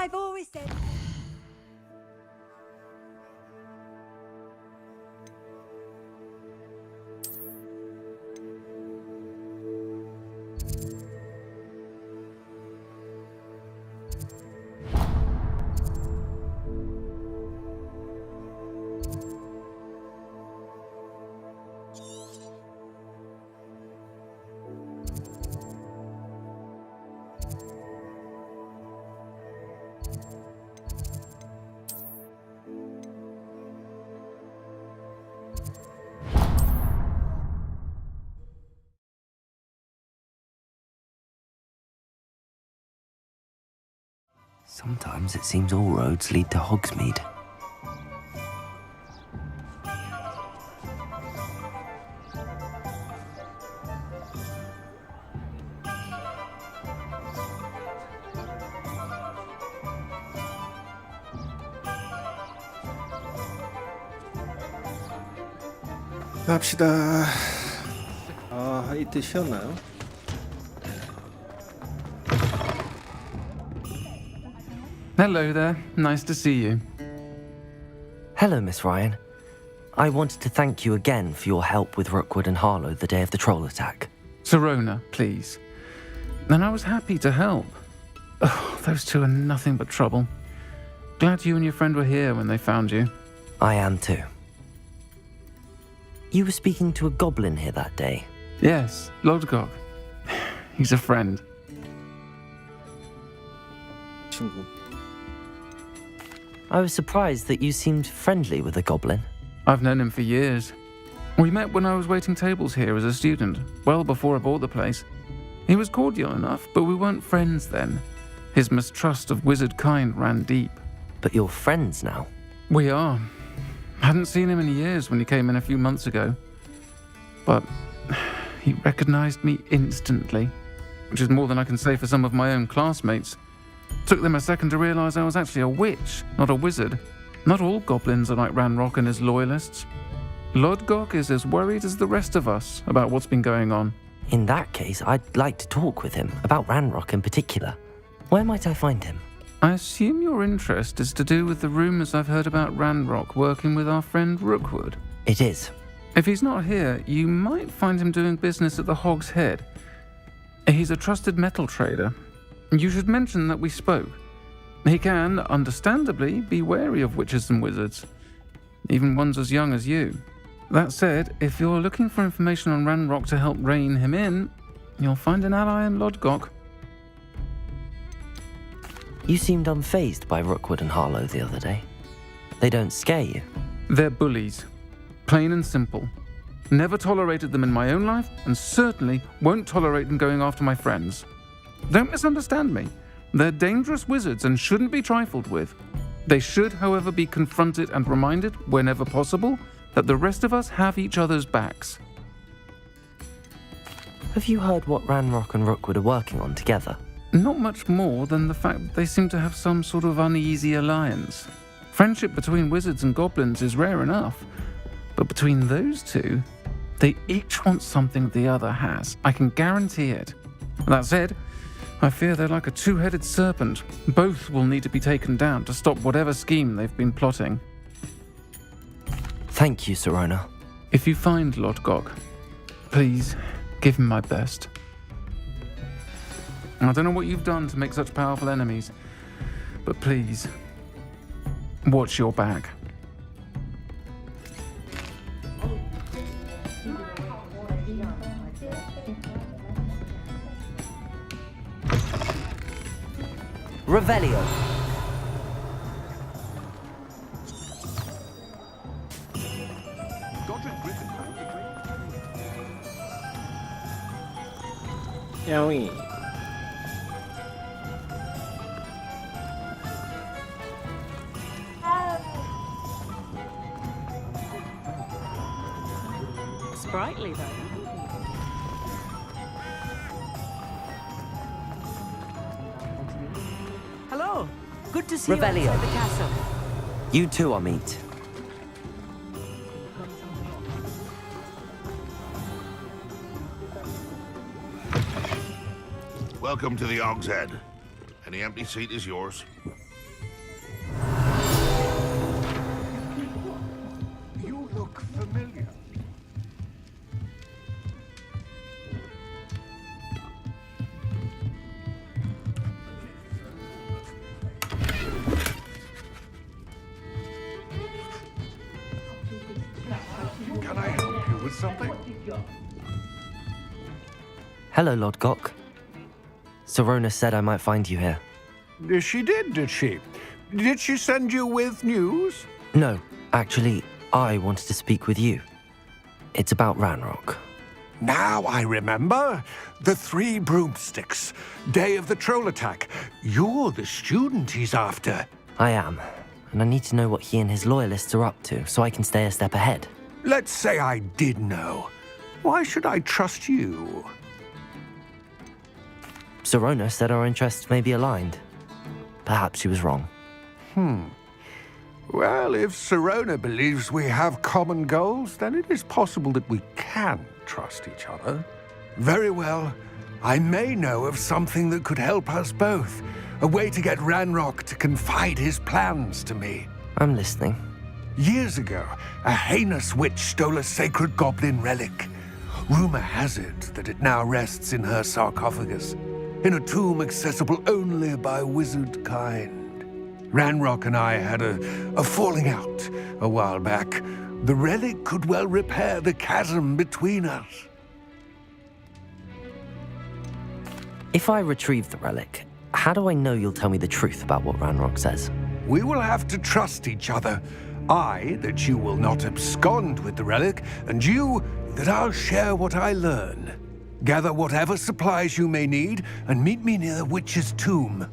I've always said. Sometimes it seems all roads lead to Hogsmeade. 갑시다. 아, 이때 쉬었나요? Hello there. Nice to see you. Hello, Miss Ryan. I wanted to thank you again for your help with Rookwood and Harlow the day of the troll attack. Sirona, please. And I was happy to help. Oh, those two are nothing but trouble. Glad you and your friend were here when they found you. I am too. You were speaking to a goblin here that day. Yes, Lodgok. He's a friend. 친구. I was surprised that you seemed friendly with the goblin. I've known him for years. We met when I was waiting tables here as a student, well before I bought the place. He was cordial enough, but we weren't friends then. His mistrust of wizard kind ran deep. But you're friends now. We are. Hadn't seen him in years when he came in a few months ago. But he recognized me instantly, which is more than I can say for some of my own classmates. Took them a second to realize I was actually a witch, not a wizard. Not all goblins are like Ranrock and his loyalists. Lodgok is as worried as the rest of us about what's been going on. In that case, I'd like to talk with him, about Ranrock in particular. Where might I find him? I assume your interest is to do with the rumors I've heard about Ranrock working with our friend Rookwood. It is. If he's not here, you might find him doing business at the Hog's Head. He's a trusted metal trader. You should mention that we spoke. He can, understandably, be wary of witches and wizards, even ones as young as you. That said, if you're looking for information on Ranrock to help rein him in, you'll find an ally in Lodgok. You seemed unfazed by Rookwood and Harlow the other day. They don't scare you. They're bullies. Plain and simple. Never tolerated them in my own life, and certainly won't tolerate them going after my friends. Don't misunderstand me. They're dangerous wizards and shouldn't be trifled with. They should, however, be confronted and reminded, whenever possible, that the rest of us have each other's backs. Have you heard what Ranrock and Rookwood are working on together? Not much more than the fact that they seem to have some sort of uneasy alliance. Friendship between wizards and goblins is rare enough, but between those two, they each want something the other has. I can guarantee it. That said, I fear they're like a two-headed serpent. Both will need to be taken down to stop whatever scheme they've been plotting. Thank you, Sirona. If you find Lodgok, please give him my best. I don't know what you've done to make such powerful enemies, but please, watch your back. Revelio. 야옹이. Sprightly, though. Hello. Good to see Revelio. you outside the castle. You too, Amit. Welcome to the Hog's Head. Any empty seat is yours. familiar. Can I help you with something? Hello, Lord Gok. Sorona said I might find you here. She did she? Did she send you with news? No, actually, I wanted to speak with you. It's about Ranrock. Now I remember. The 3 broomsticks. Day of the troll attack. You're the student he's after. I am, and I need to know what he and his loyalists are up to so I can stay a step ahead. Let's say I did know. Why should I trust you? Sorona said our interests may be aligned. Perhaps she was wrong. Well, if Sorona believes we have common goals, then it is possible that we can trust each other. Very well. I may know of something that could help us both. A way to get Ranrock to confide his plans to me. I'm listening. Years ago, a heinous witch stole a sacred goblin relic. Rumor has it that it now rests in her sarcophagus, in a tomb accessible only by wizard kind. Ranrock and I had a falling out a while back. The relic could well repair the chasm between us. If I retrieve the relic, how do I know you'll tell me the truth about what Ranrock says? We will have to trust each other. I, that you will not abscond with the relic, and you, that I'll share what I learn. Gather whatever supplies you may need, and meet me near the witch's tomb.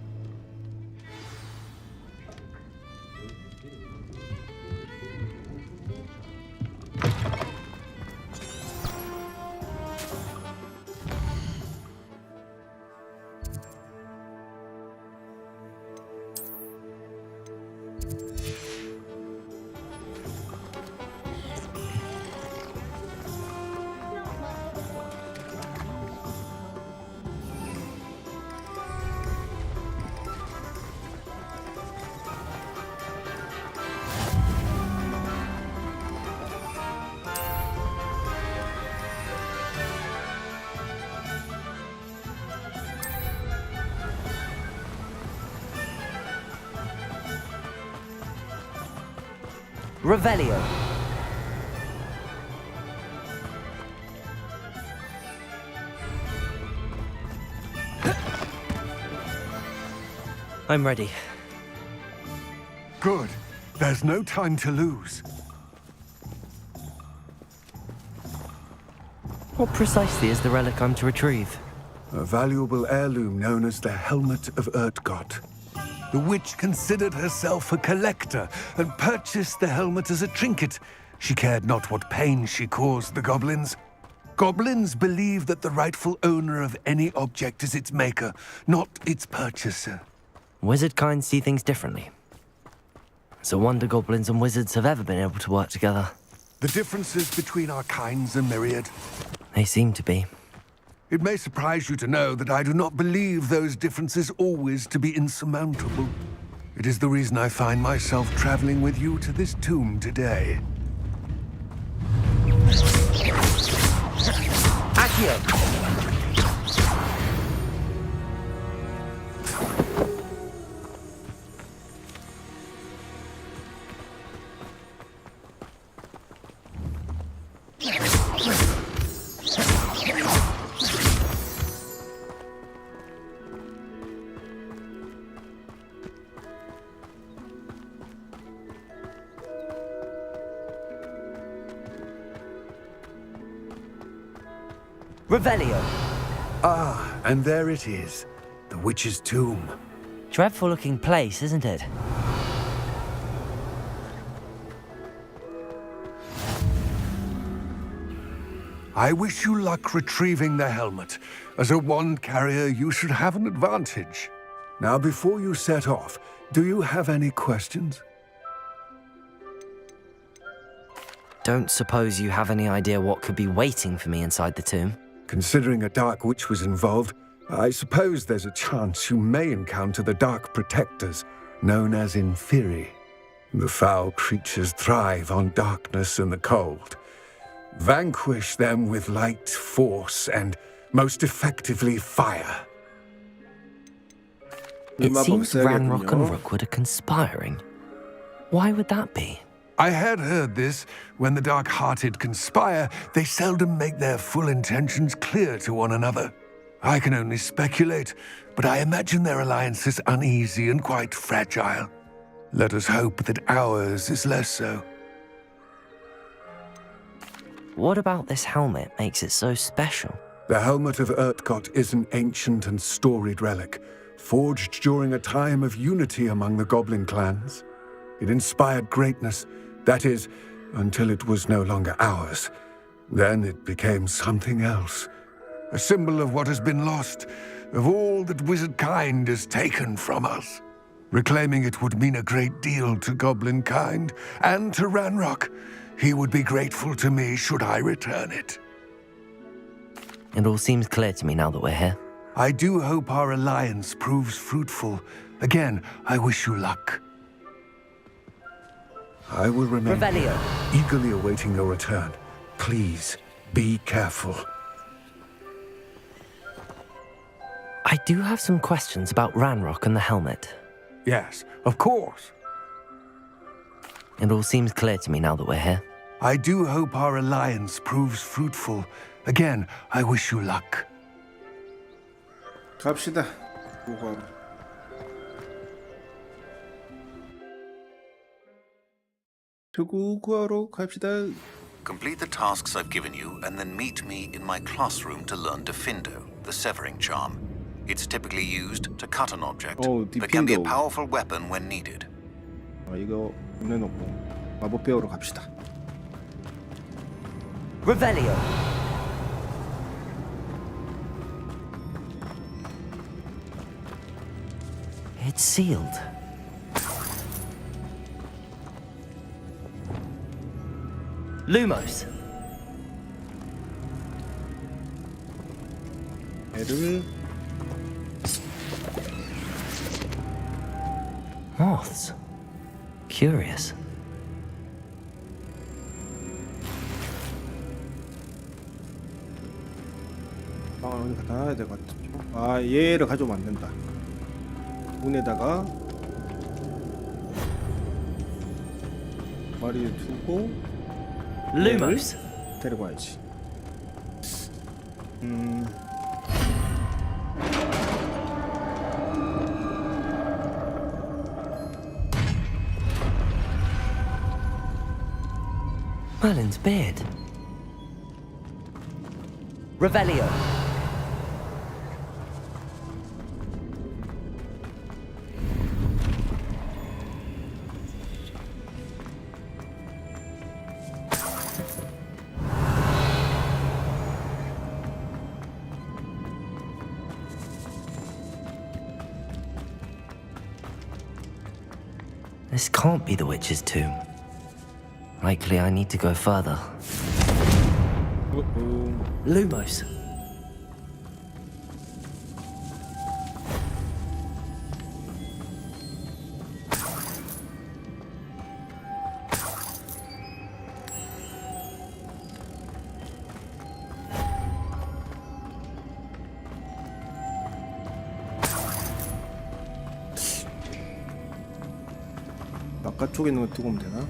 Revelio. I'm ready. Good. There's no time to lose. What precisely is the relic I'm to retrieve? A valuable heirloom known as the Helmet of Urtgott. The witch considered herself a collector and purchased the helmet as a trinket. She cared not what pain she caused the goblins. Goblins believe that the rightful owner of any object is its maker, not its purchaser. Wizard kind see things differently. It's a wonder goblins and wizards have ever been able to work together. The differences between our kinds are myriad. They seem to be. It may surprise you to know that I do not believe those differences always to be insurmountable. It is the reason I find myself traveling with you to this tomb today. Accio! Revelio. Ah, and there it is. The witch's tomb. Dreadful looking place, isn't it? I wish you luck retrieving the helmet. As a wand carrier, you should have an advantage. Now, before you set off, do you have any questions? Don't suppose you have any idea what could be waiting for me inside the tomb? Considering a dark witch was involved, I suppose there's a chance you may encounter the dark protectors, known as Inferi. The foul creatures thrive on darkness and the cold. vanquish them with light, force, and most effectively fire. It seems Ranrock and 써야겠군요. Rookwood are conspiring. Why would that be? I had heard this. When the dark-hearted conspire, they seldom make their full intentions clear to one another. I can only speculate, but I imagine their alliance is uneasy and quite fragile. Let us hope that ours is less so. What about this helmet makes it so special? The helmet of Urtkot is an ancient and storied relic, forged during a time of unity among the goblin clans. It inspired greatness, that is, until it was no longer ours. Then it became something else. A symbol of what has been lost, of all that wizard kind is taken from us. Reclaiming it would mean a great deal to goblin kind, and to Ranrock. He would be grateful to me should I return it. It all seems clear to me now that we're here. I do hope our alliance proves fruitful. Again, I wish you luck. I will remain Revelio. eagerly awaiting your return. Please, be careful. I do have some questions about Ranrock and the helmet. Yes, of course. It all seems clear to me now that we're here. I do hope our alliance proves fruitful. Again, I wish you luck. 갑시다. 호그와트. 호그와트로 갑시다. Complete the tasks I've given you, and then meet me in my classroom to learn Diffindo, the severing charm. It's typically used to cut an object, Oh, but can be a Diffindo. powerful weapon when needed. 이거 보내놓고 마법 배우러 갑시다. Revelio. It's sealed. Lumos. 애를 Moths. Curious. 어디 갖다 놔야 될 것 같죠? 아, 얘를 가져오면 안 된다. 문에다가 마리를 두고 Lumos. 데리고 와야지. Merlin's beard. Revelio. This can't be the witch's tomb. Likely I need to go further. Lumos. 바깥쪽에 있는 거 두고 오면 되나?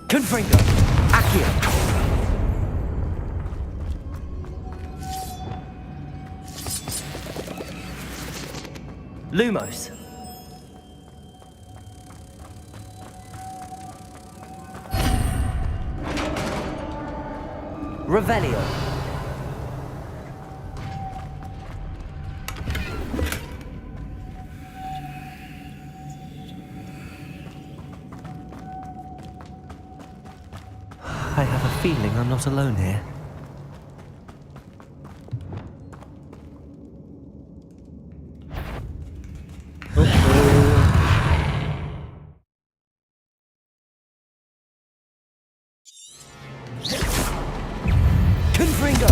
Confringo. Accio. Lumos. Revelio. I have a feeling I'm not alone here. Confringo.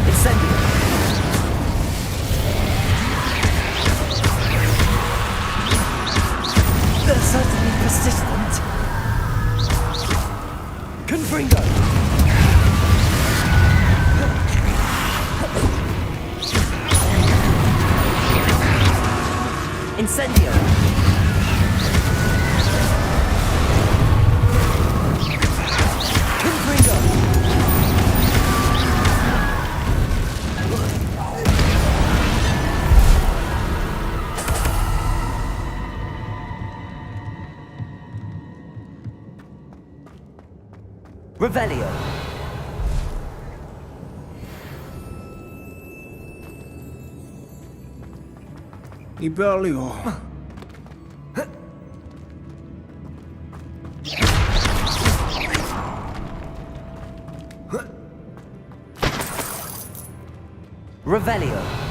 Incendio. They're certainly persistent. Confringo! Incendio! Confringo! Revelio. 이별이요. Revelio.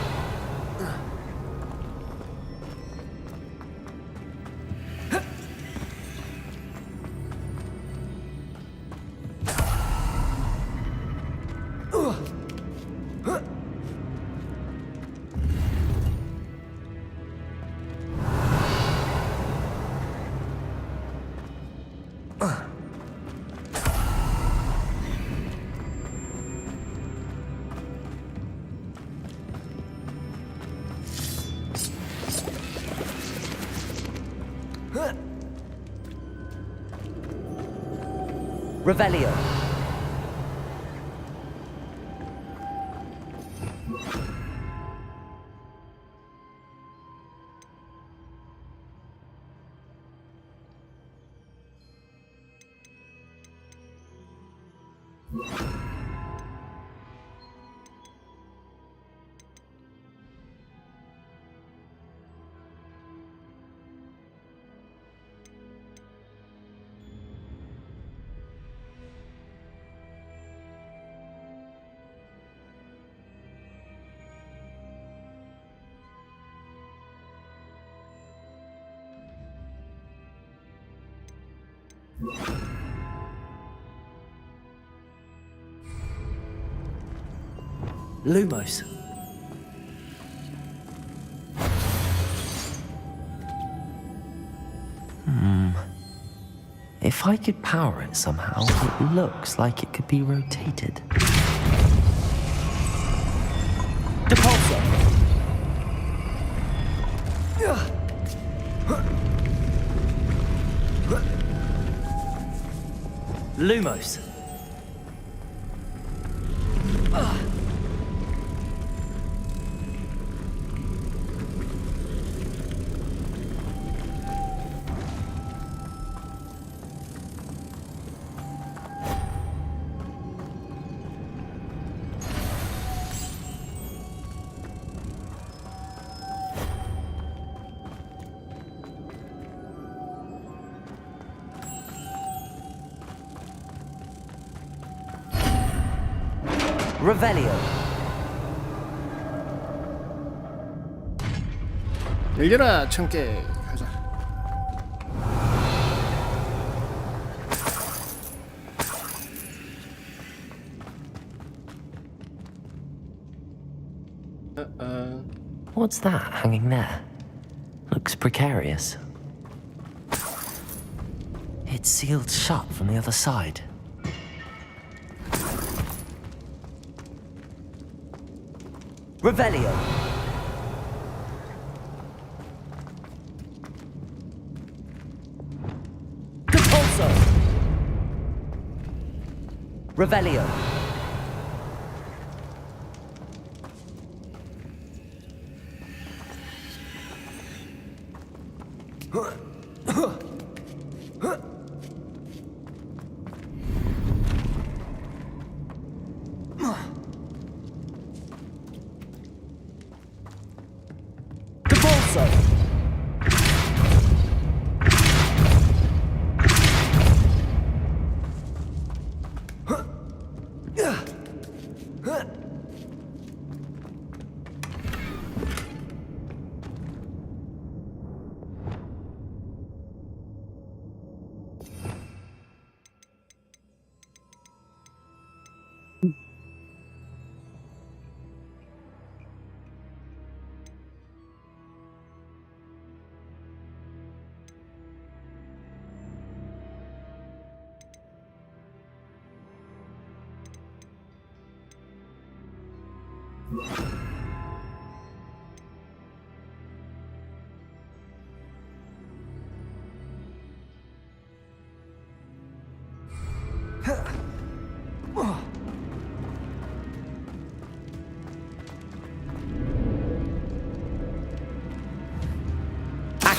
Revelio. Lumos. If I could power it somehow, it looks like it could be rotated. Depulso. Lumos. Revelio. 열려라 참깨. 가자. What's that hanging there? Looks precarious. It's sealed shut from the other side. Revelio. Depulso. Revelio.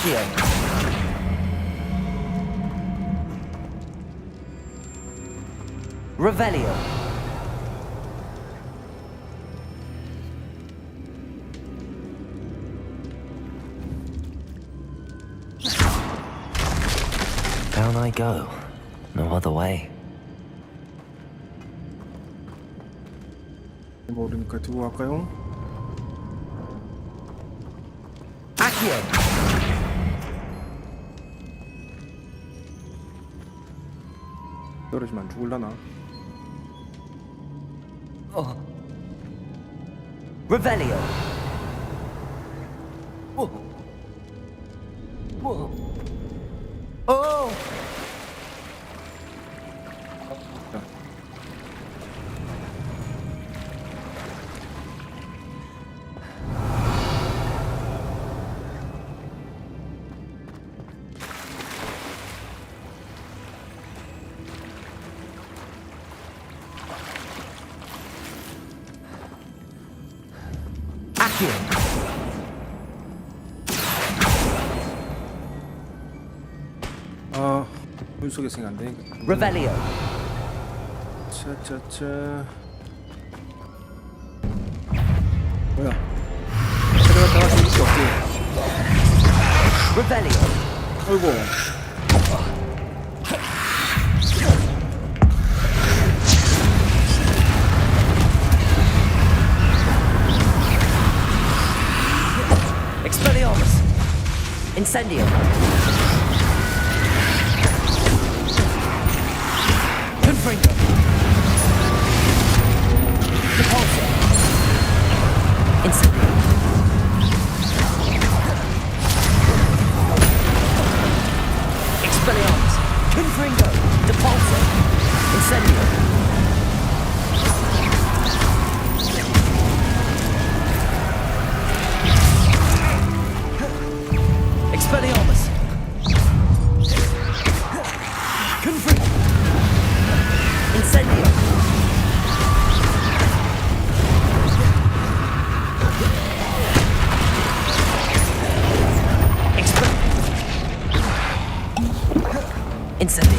Accio. Revelio. Down I go. No other way. 모르니까 두고 갈까요? Accio. 떨어지면 안 죽을라나? Revelio. Whoa. Whoa. Oh. Accio. 아, 물속에 생각 안 되니까. Revelio. 차차차. 뭐야? 차례가 다가 죽을 수 없지. Revelio. 아이고. Expelliarmus. Incendio. Confringo. Repulsor. Incendio. Expelliarmus. Confringo. Repulsor. Incendio. Expelliarmus. Confringo. Incendio. Incendio.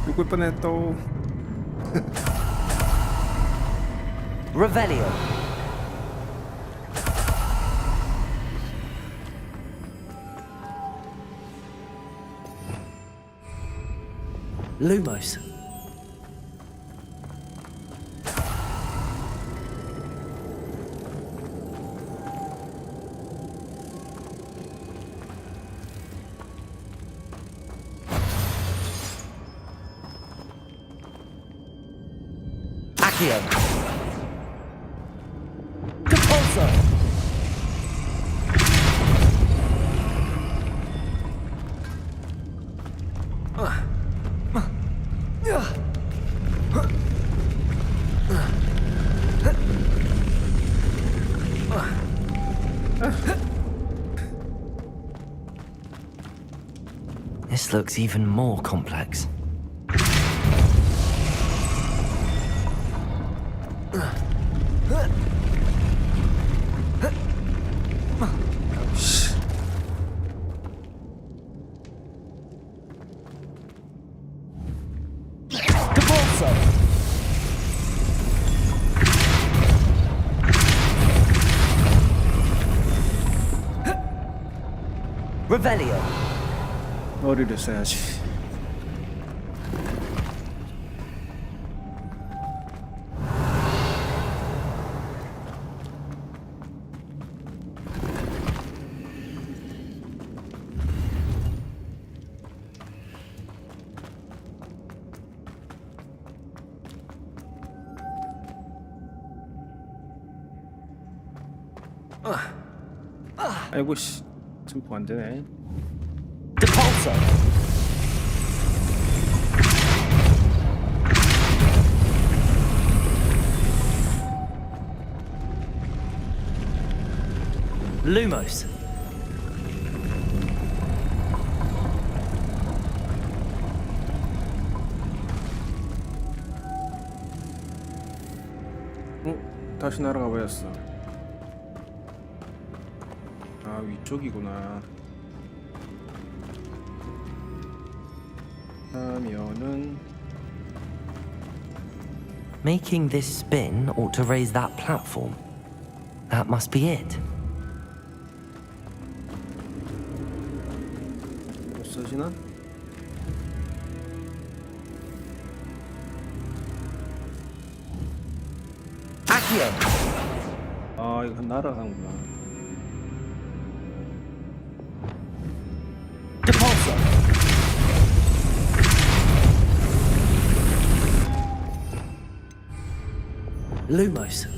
죽을 뻔했다. Revelio. Lumos. Accio. Compulso. This looks even more complex. Compulso. Revelio. 머리를 써야지. 아이고 씨, 점프 안 되네. Depulso. Lumos. 다시 날아가 버렸어. 아, 위쪽이구나. 하면은 Making this spin ought to raise that platform. That must be it. 못 써지나? Accio! 아, 이거 날아가는구나. Depulso! Lumos.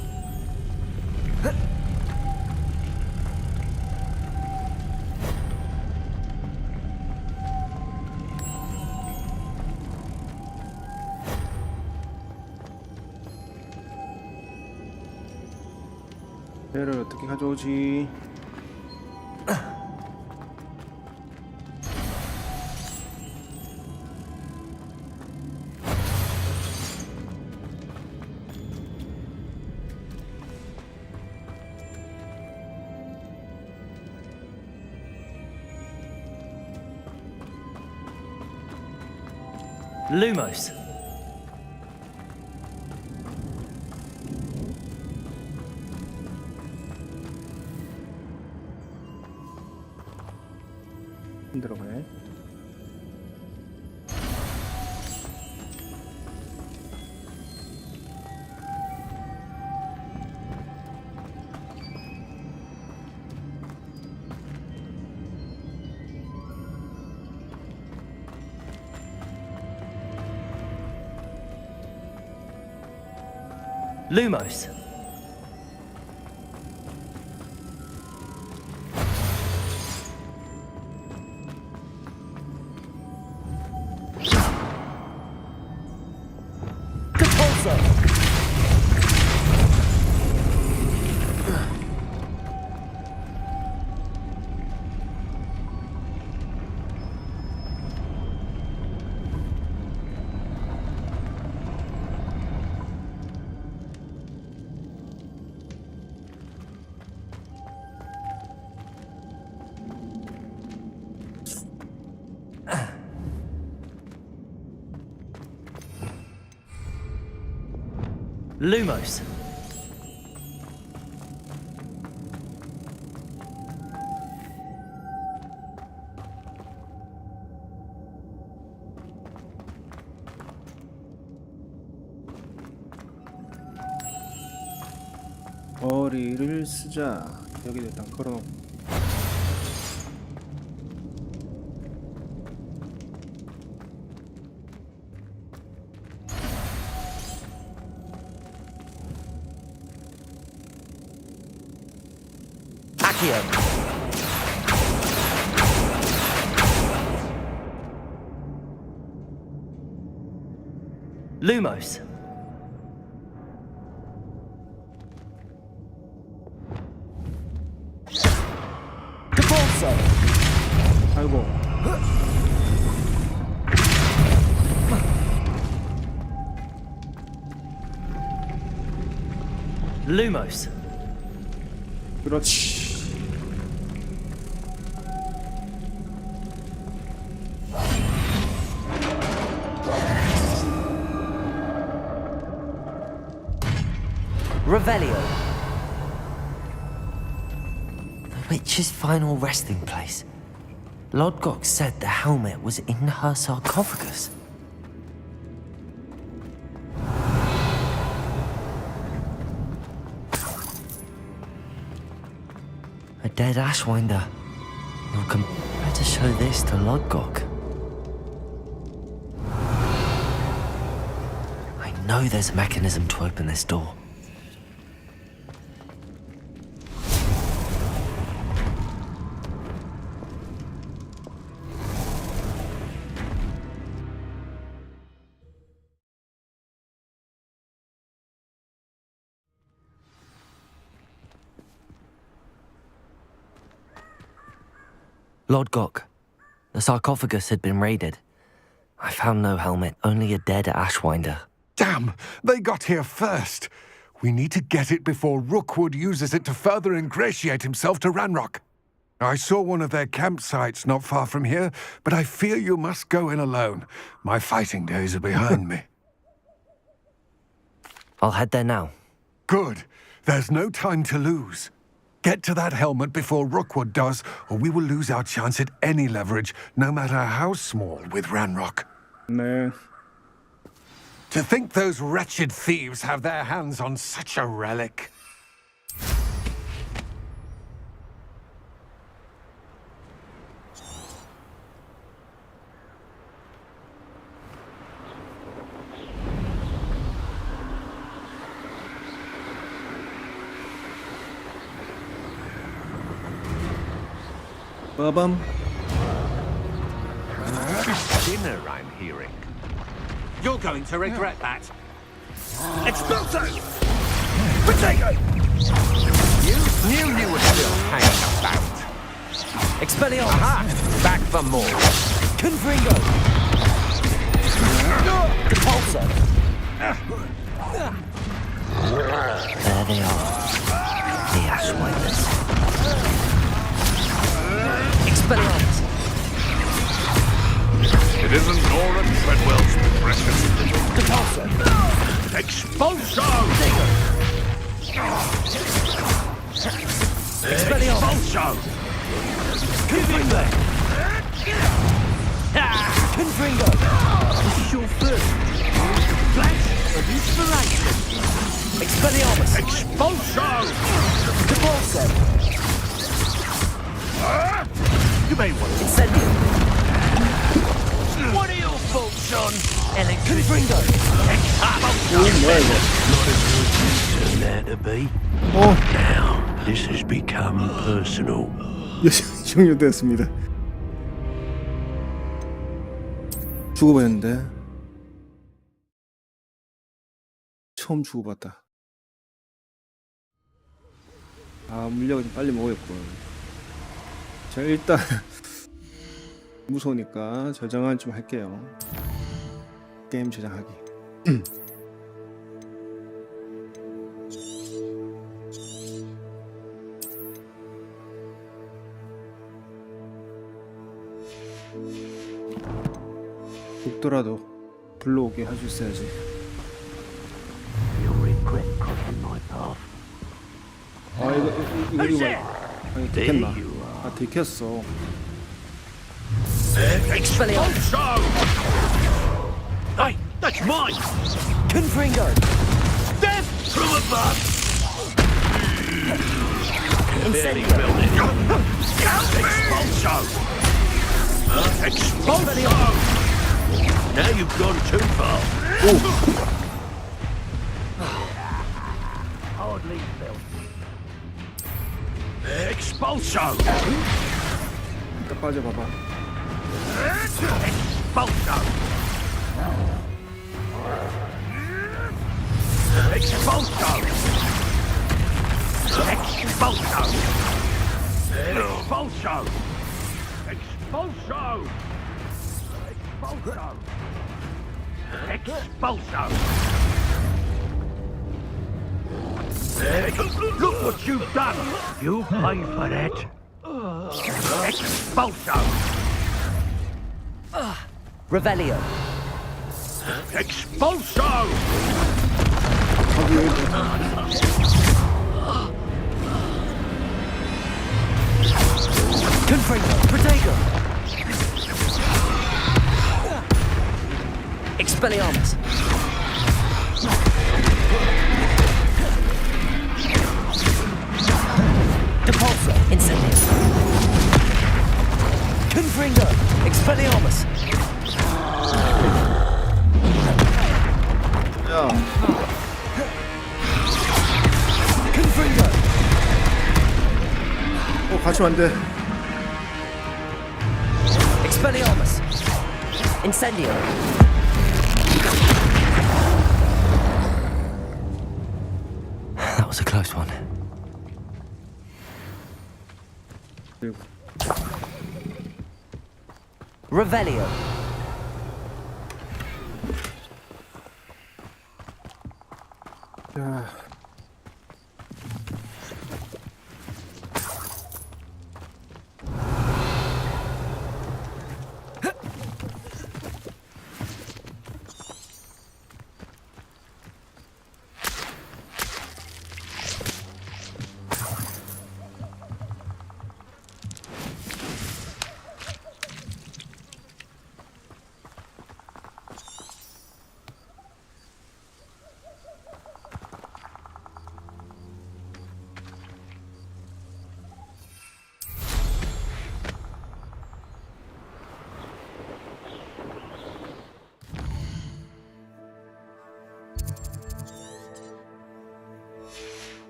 배를 어떻게 가져오지? Lumos. 들어가네. Lumos. Depulso. Lumos. 머리를 쓰자. 여기 일단 걸어놓고. Accio. Lumos. Depulso. 아이고. Lumos. 그렇지. Revelio. The witch's final resting place. Lodgok said the helmet was in her sarcophagus. A dead Ashwinder. You'll better show this to Lodgok. I know there's a mechanism to open this door. Lodgok, the sarcophagus had been raided. I found no helmet, only a dead Ashwinder. Damn! They got here first! We need to get it before Rookwood uses it to further ingratiate himself to Ranrock. I saw one of their campsites not far from here, but I fear you must go in alone. My fighting days are behind me. I'll head there now. Good. There's no time to lose. Get to that helmet before Rookwood does, or we will lose our chance at any leverage, no matter how small, with Ranrock. 네. To think those wretched thieves have their hands on such a relic. 빠밤. Dinner, I'm hearing. You're going to regret that. Expulso! Potato! You were still hanging about. Expelliarmus! Aha! Back for more. Confringo! Repulsor! There they are. The Ashwinders. Expelliarmus! It isn't Nora Treadwell's precious little Repulsor! Expulso! Expelliarmus! Expulso! Confringo! Confringo! This is your first flash of inspiration! Expelliarmus! Expulso! Repulsor! You may want to. Incendium! What are your thoughts on Confringo! 뭐야 이거? Turn out to be. 어, Now, this has become personal. 종료되었습니다. 죽어버렸는데. 처음 죽어봤다. 아, 물약을 좀 빨리 먹어야겠군. 자, 일단 무서우니까 저장을 좀 할게요. 게임 저장하기. 죽더라도 불러오게 할 수 있어야지. You'll regret crossing my path. 아, 이거 아니, 들켰나? There you are. 아, 들켰어. Expelliarmus! Hey, that's mine! Confringo! Death from above! Incendium! Expulso! Expulso! Now you've gone too far. Hardly felt. Expulso! 딱 빠져봐봐. Expulso! Expulso! Expulso! Expulso! Expulso! Expulso! Expulso! Look what you've done! You pay for that! Expulso! Revelio! Expulso! Confringo! Protego! Expelliarmus! Depulso! Incendium! Confringo! Expelliarmus! 야, Confringo! 갇히면 안 돼. Expelliarmus! Incendio! That was a close one. 그리고 Revelio! 자,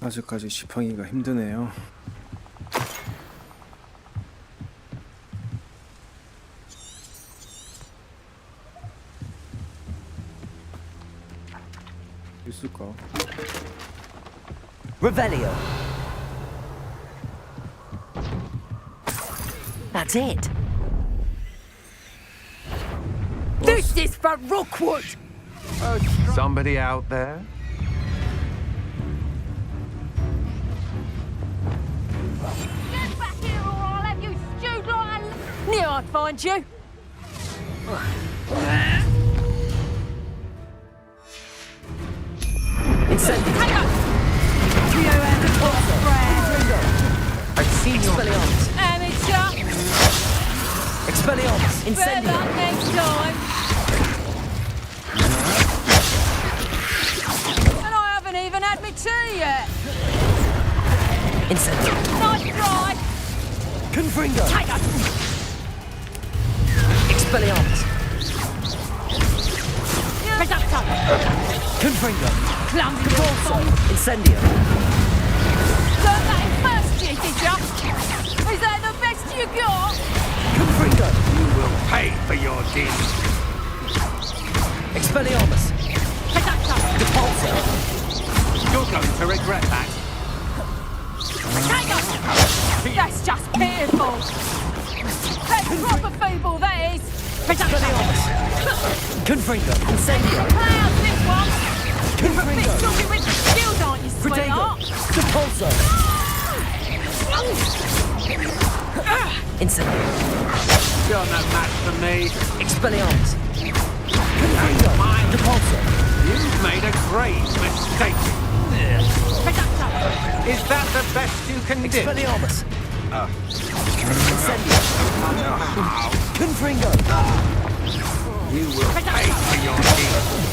아직까지 지팡이가 힘드네요. 있을까? Revelio. That's it. This is for Rookwood! Somebody out there? Get back here or I'll have you stewed like a... Knew I'd find you. Incendio. Hang on! You and the boss brand. I've seen your Expelliarmus. Amateur. Expelliarmus. Better Incendio. luck next time. And I haven't even had my tea yet. Incendio. Nice try. Confringo. Take us. Expelliarmus. Reducto. Confringo. Clumsy Repulso. little Incendio. Learned that in first year, did ya? Is that the best you got? Confringo. You will pay for your deeds. Expelliarmus. Reducto. Repulso. You're going to regret that. Take us. That's just pitiful. That's proper feeble, that is. Reducto. Confringo. Incendio. Clouds this one. You're a bit Confringo. sorry with the shield, aren't you, Protego. sweetheart? Repulso. Incendio. You're no match for me. Expelliarmus. Confringo. Repulso. You've made a grave mistake. Reducto. Is that the best you can do? Expelliarmus. Incendio. Confringo. You will pay for your deeds.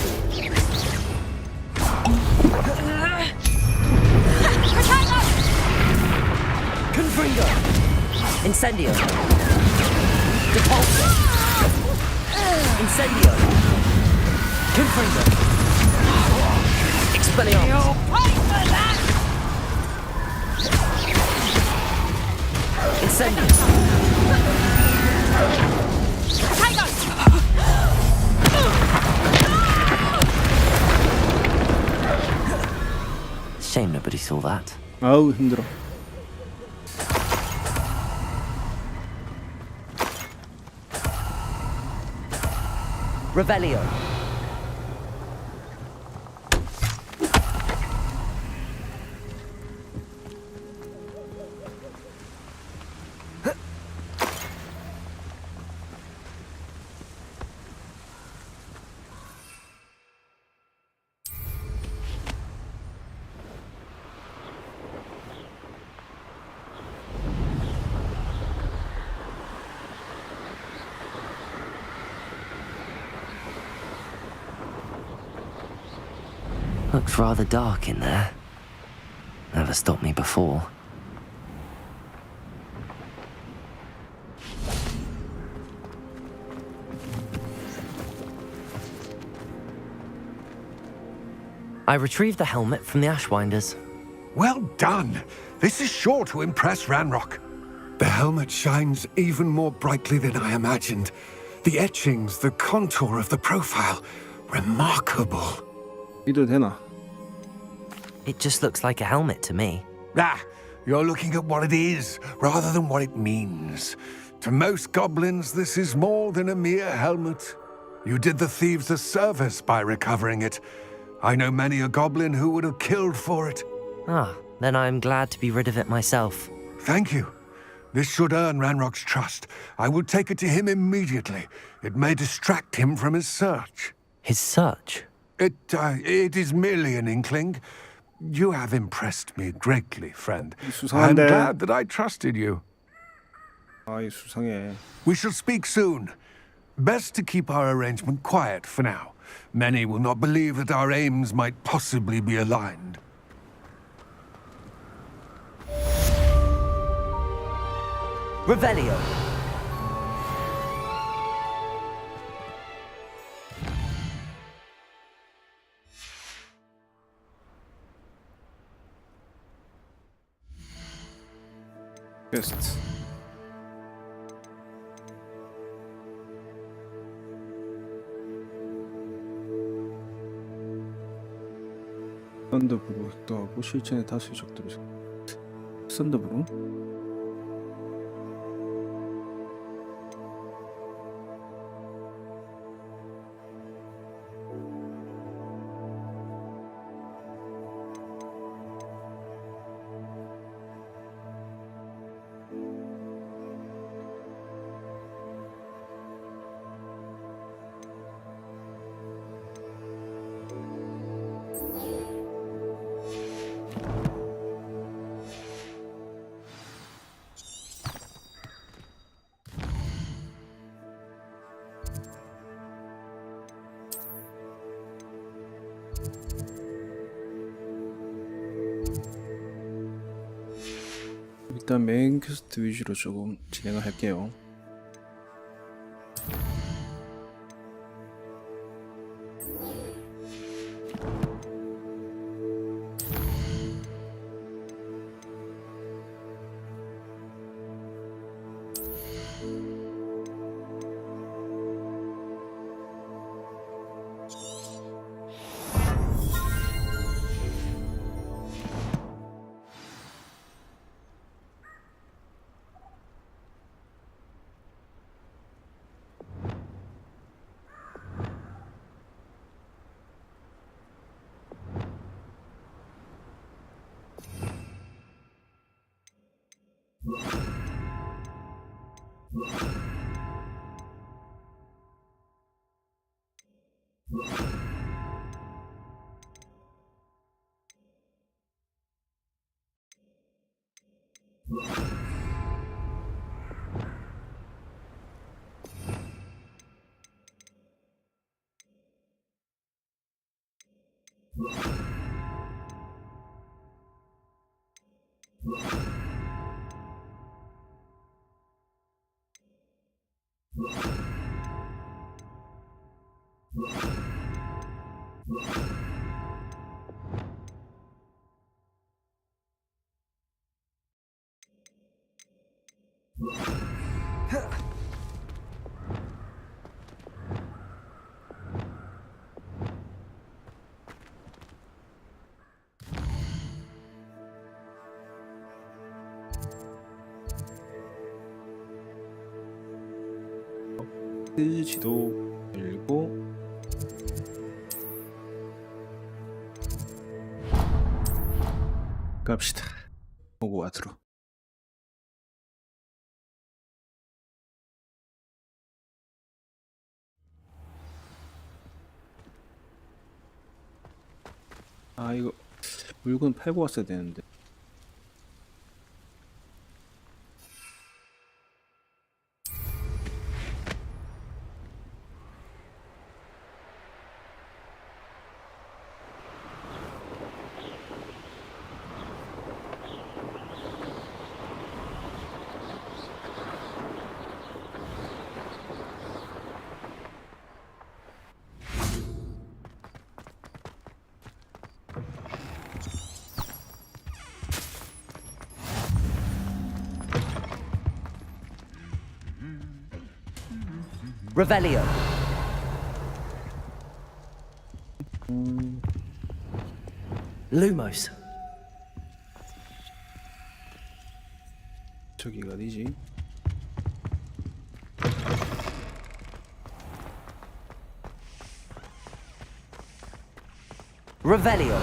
Protego. Confringo. Incendio. Repulso. Incendio. Confringo. Expelliarmus. You'll pay for that. Incendio. Protego. Shame nobody saw that. 아우 힘들어. Revelio. Looks rather dark in there. Never stopped me before. I retrieved the helmet from the Ashwinders. Well done. This is sure to impress Ranrock. The helmet shines even more brightly than I imagined. The etchings, the contour of the profile, remarkable. 믿어도 되나? It just looks like a helmet to me. Ah, you're looking at what it is, rather than what it means. To most goblins, this is more than a mere helmet. You did the thieves a service by recovering it. I know many a goblin who would have killed for it. Ah, then I'm glad to be rid of it myself. Thank you. This should earn Ranrock's trust. I will take it to him immediately. It may distract him from his search. His search? It is merely an inkling. You have impressed me greatly, friend. I'm 수상한데. glad that I trusted you. 아이 수상해. We shall speak soon. Best to keep our arrangement quiet for now. Many will not believe that our aims might possibly be aligned. Revelio. 퀘스트. 썬더브루 획득하고 실전의 다수의 적들을 썬더브루. 일단 메인 퀘스트 위주로 조금 진행을 할게요. 지도 열고 갑시다. 호그와트로. 아 이거 물건 팔고 왔어야 되는데. Revelio. Lumos. 저기가 어디지? Revelio.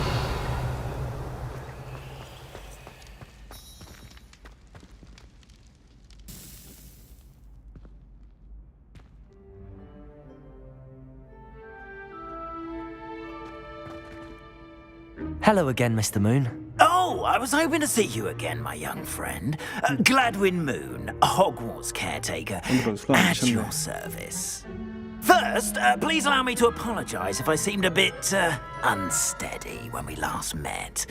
Hello again, Mr. Moon. Oh, I was hoping to see you again, my young friend. Gladwin Moon, Hogwarts caretaker, at your service. First, please allow me to apologize if I seemed a bit unsteady when we last met.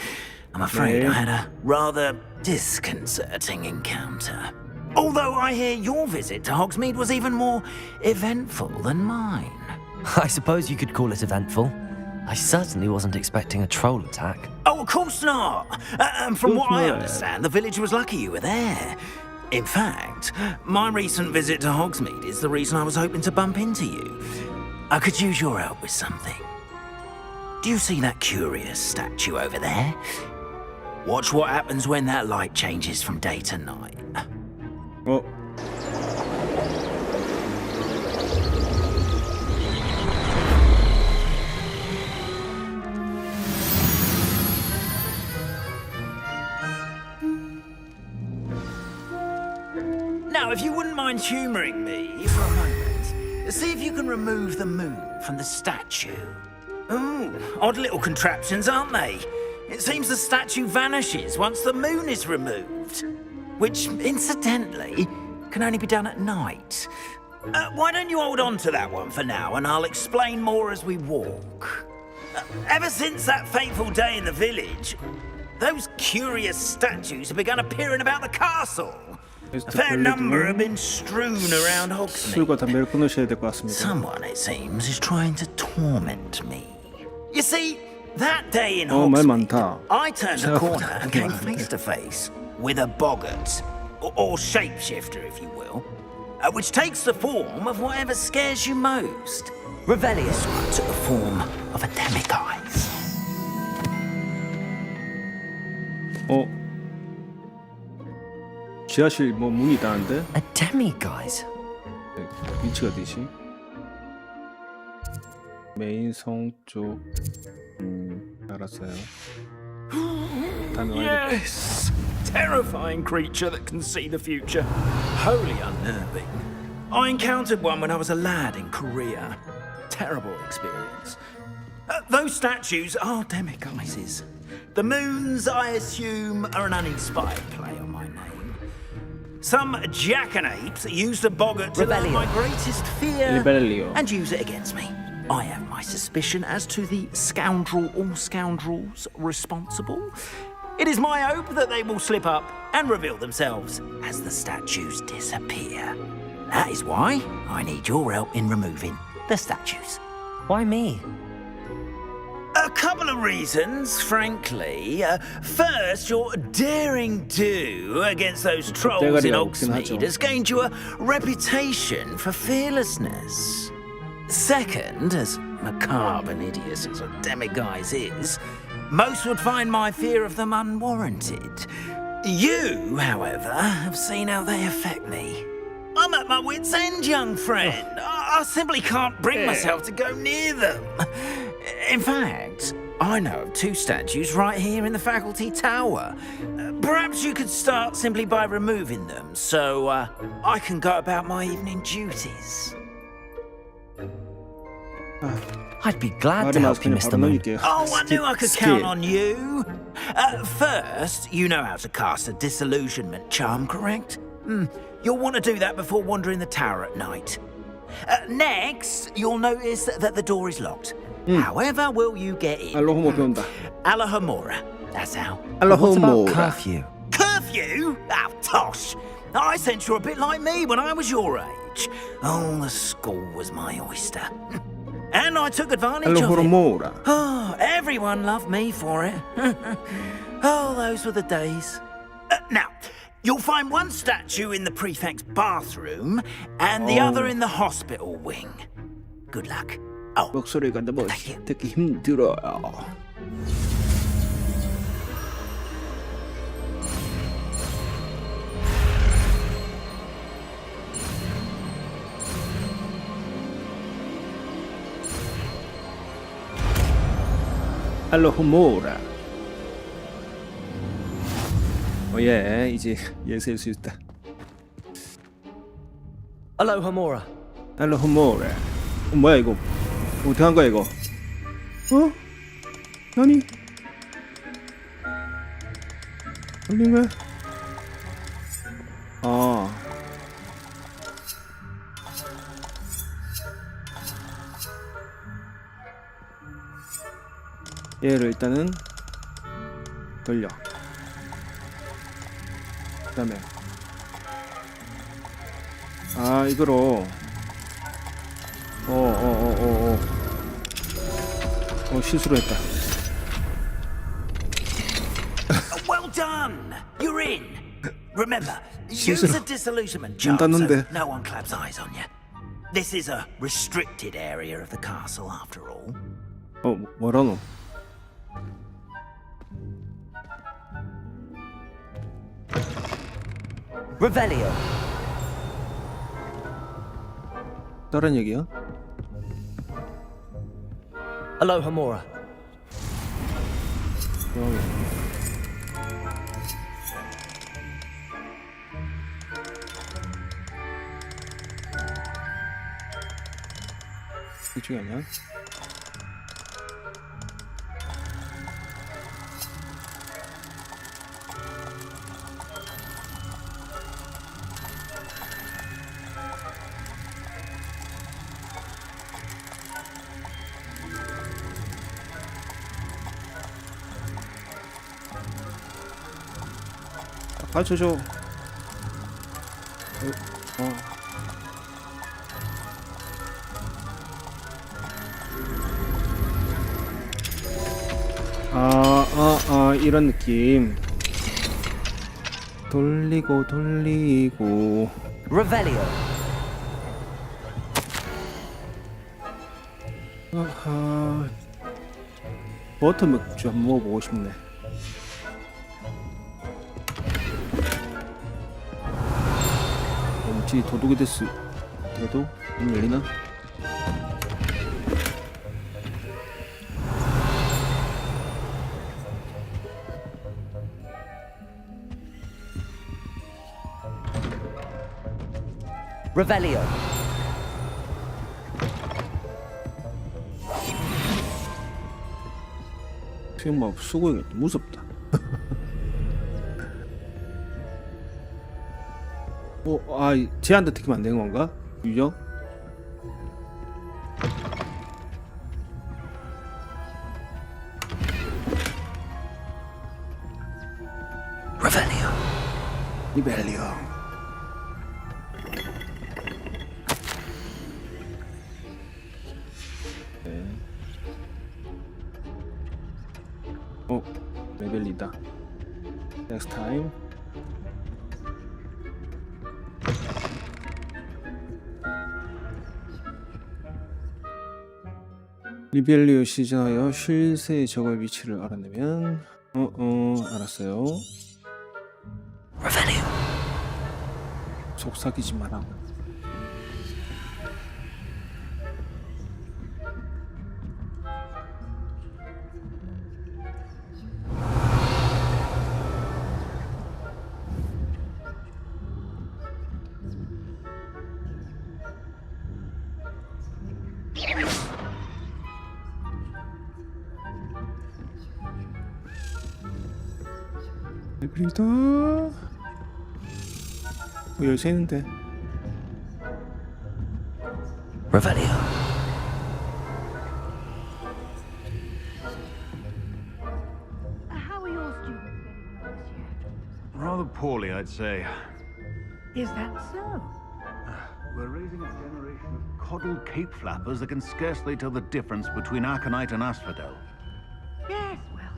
I'm afraid I had a rather disconcerting encounter. Although I hear your visit to Hogsmeade was even more eventful than mine. I suppose you could call it eventful. I certainly wasn't expecting a troll attack. Oh, of course not. And from what I understand, the village was lucky you were there. In fact, my recent visit to Hogsmeade is the reason I was hoping to bump into you. I could use your help with something. Do you see that curious statue over there? Watch what happens when that light changes from day to night. 어? Now, if you wouldn't mind humouring me for a moment, see if you can remove the moon from the statue. Ooh, odd little contraptions, aren't they? It seems the statue vanishes once the moon is removed, which, incidentally, can only be done at night. Why don't you hold on to that one for now, and I'll explain more as we walk. Ever since that fateful day in the village, those curious statues have begun appearing about the castle. A fair number have been strewn around 술과 Hogsmeade. 담배를 끊으셔야 될 것 같습니다. Someone, it seems, is trying to torment me. You see, that day in 말 Hogsmeade, 많다. I turned a corner and came face to face with a boggart, or shapeshifter, if you will, which takes the form of whatever scares you most. Revelio. This one took the form of a demiguise. 어? 지하실 뭐 문이 있다는데? A demiguise? 네, 위치가 어디지? 메인 성 쪽. 알았어요. 다음에 와야겠다. Yes! Terrifying creature that can see the future. Wholly unnerving. I encountered one when I was a lad in Korea. Terrible experience. Those statues are demiguises. The moons, I assume, are an uninspired play on my name. Some jackanapes used a boggart to learn my greatest fear Revelio. and use it against me. I have my suspicion as to the scoundrel or scoundrels responsible. It is my hope that they will slip up and reveal themselves as the statues disappear. That is why I need your help in removing the statues. Why me? A couple of reasons, frankly. First, your daring do against those trolls in 대가리가 없긴 Hogsmeade 하죠. has gained you a reputation for fearlessness. Second, as macabre and hideous as a demiguise is, most would find my fear of them unwarranted. You, however, have seen how they affect me. I'm at my wit's end, young friend. I simply can't bring myself to go near them. In fact, I know of two statues right here in the faculty tower. Perhaps you could start simply by removing them, so I can go about my evening duties. I'd be glad to 말이 help you, 그냥 Mr. 바로 Moon. 넘길게요. Oh, I knew I could count on you. First, you know how to cast a disillusionment charm, correct? You'll want to do that before wandering the tower at night. Next, you'll notice that the door is locked. However will you get in? 알로호모 배운다. Alahomora. That's how. What about 알로호모라. curfew? Curfew? Oh, tosh. I sense you're a bit like me when I was your age. Oh, the school was my oyster. And I took advantage of it. 알로호모라. Oh, everyone loved me for it. Oh, those were the days. Now, you'll find one statue in the prefect's bathroom and the other in the hospital wing. Good luck. Oh, 목소리가 너무 듣기 힘들어요. 알로호모라. 예, 이제 예세일 수 있다. Alohomora. 알로호모라. 뭐야 이거? 어떻게 한 거야 이거? 어? 아니? 걸린 거야? 아. 얘를 일단은 돌려. 그다음에 아 이거로 실수로 했다. well done. You're in. Remember, She's use a- a disillusionment 문 charm so 닫는데. no one claps eyes on you. This is a restricted area of the castle, after all. 뭐라노? Revelio. 다른 얘기야? Aloha Mora. 이쪽이 아니야? 가르쳐줘. 이런 느낌. 돌리고 Revelio. 버터 맥주 한번 먹어보고 싶네. 왠지 도둑이 됐어. 그래도 문 열리나? Revelio. 수영막 쓰고 있겠다. 무섭다. 제한테 특히면 안 되는 건가? 유저? Revelio. 리벨리오. 레벨이다. Next time. 리벨리오 시즌하여 쉴새의 적의 위치를 알아내면 알았어요. Revelio. 속삭이지 마라. 레벨이다. 열쇠 있는데. Revelio. How are your students getting on this year? Rather poorly, I'd say. Is that so? We're raising a generation of coddled cape flappers that can scarcely tell the difference between aconite and asphodel. Yes, well,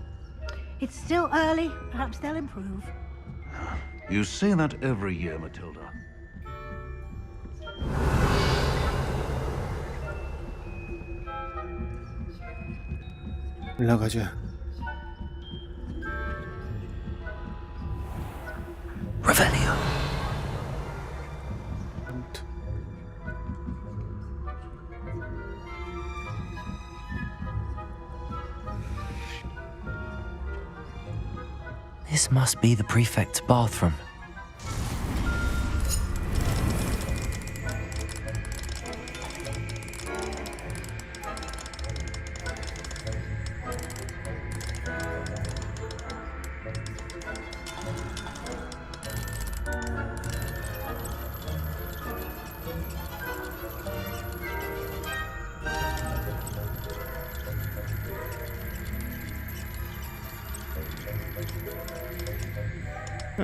it's still early. Perhaps they'll improve. You say that every year, Matilda. 올라가자. Revelio. This must be the prefect's bathroom.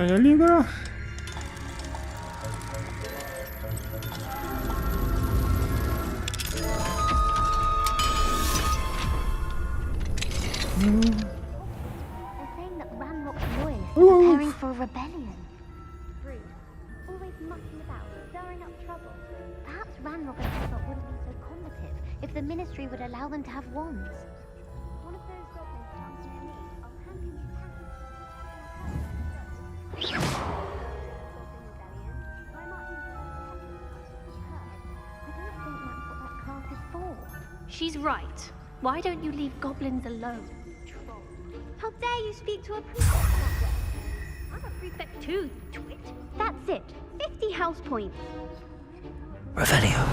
열리거라. They're saying that Ranrock's loyalists are preparing for a rebellion. trouble. Perhaps Ranrock and Hogwarts wouldn't be so combative if the Ministry would allow them to have wands. One of those goblins comes near me, I'll hand him his hat. My Martin's I don't think that's what that class is for. She's right. Why don't you leave goblins alone? How dare you speak to a prefect that way? I'm a prefect too, twit. That's it. 50 house points. Revelio.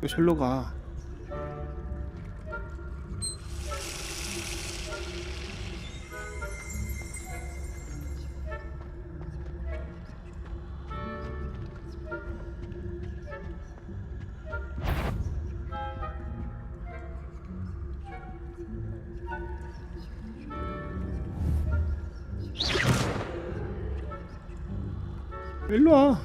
왜 절로 가? 일로 와.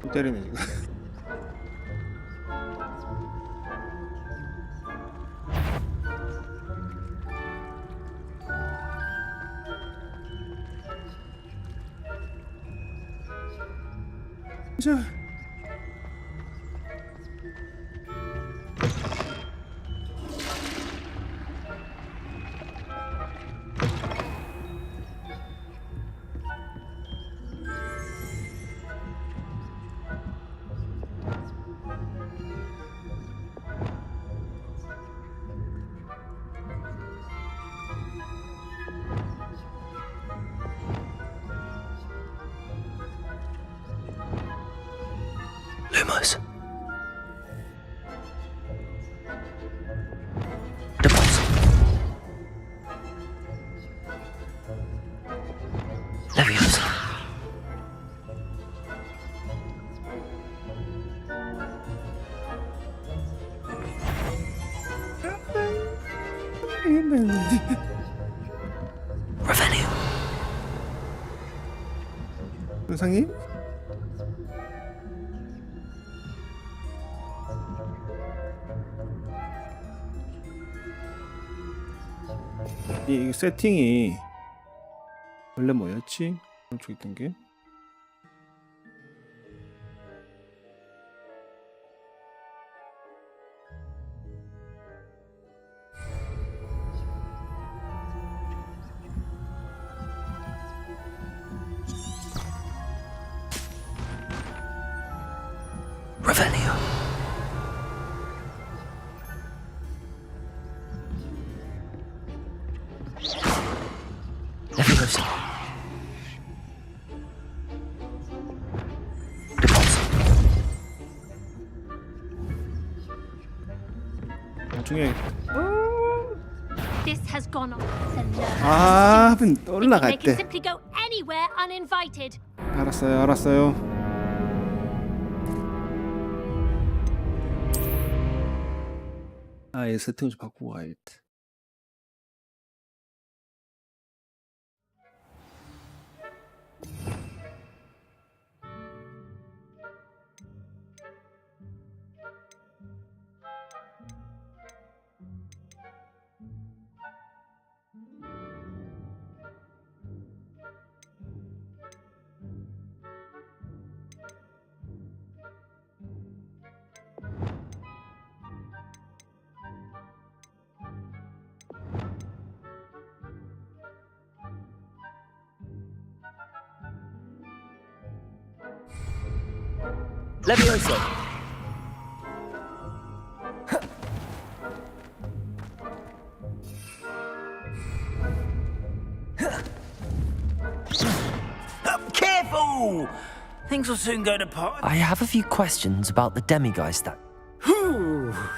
또 때리네 이거. 자. Lumos. Deposit. Leviosa. Revelio. 선생님? 이 세팅이 원래 뭐였지? 저기 있던 게 Revelio. Leviosa. Deposit. 나중에 This has gone on. It's a nerve. 아, They 올라갈 can 때. simply go anywhere uninvited. 알았어요, 알았어요. 아, 얘 세팅 좀 바꾸고 가야겠다. Leviosa. Careful! Things will soon go to pot. I have a few questions about the demiguise that.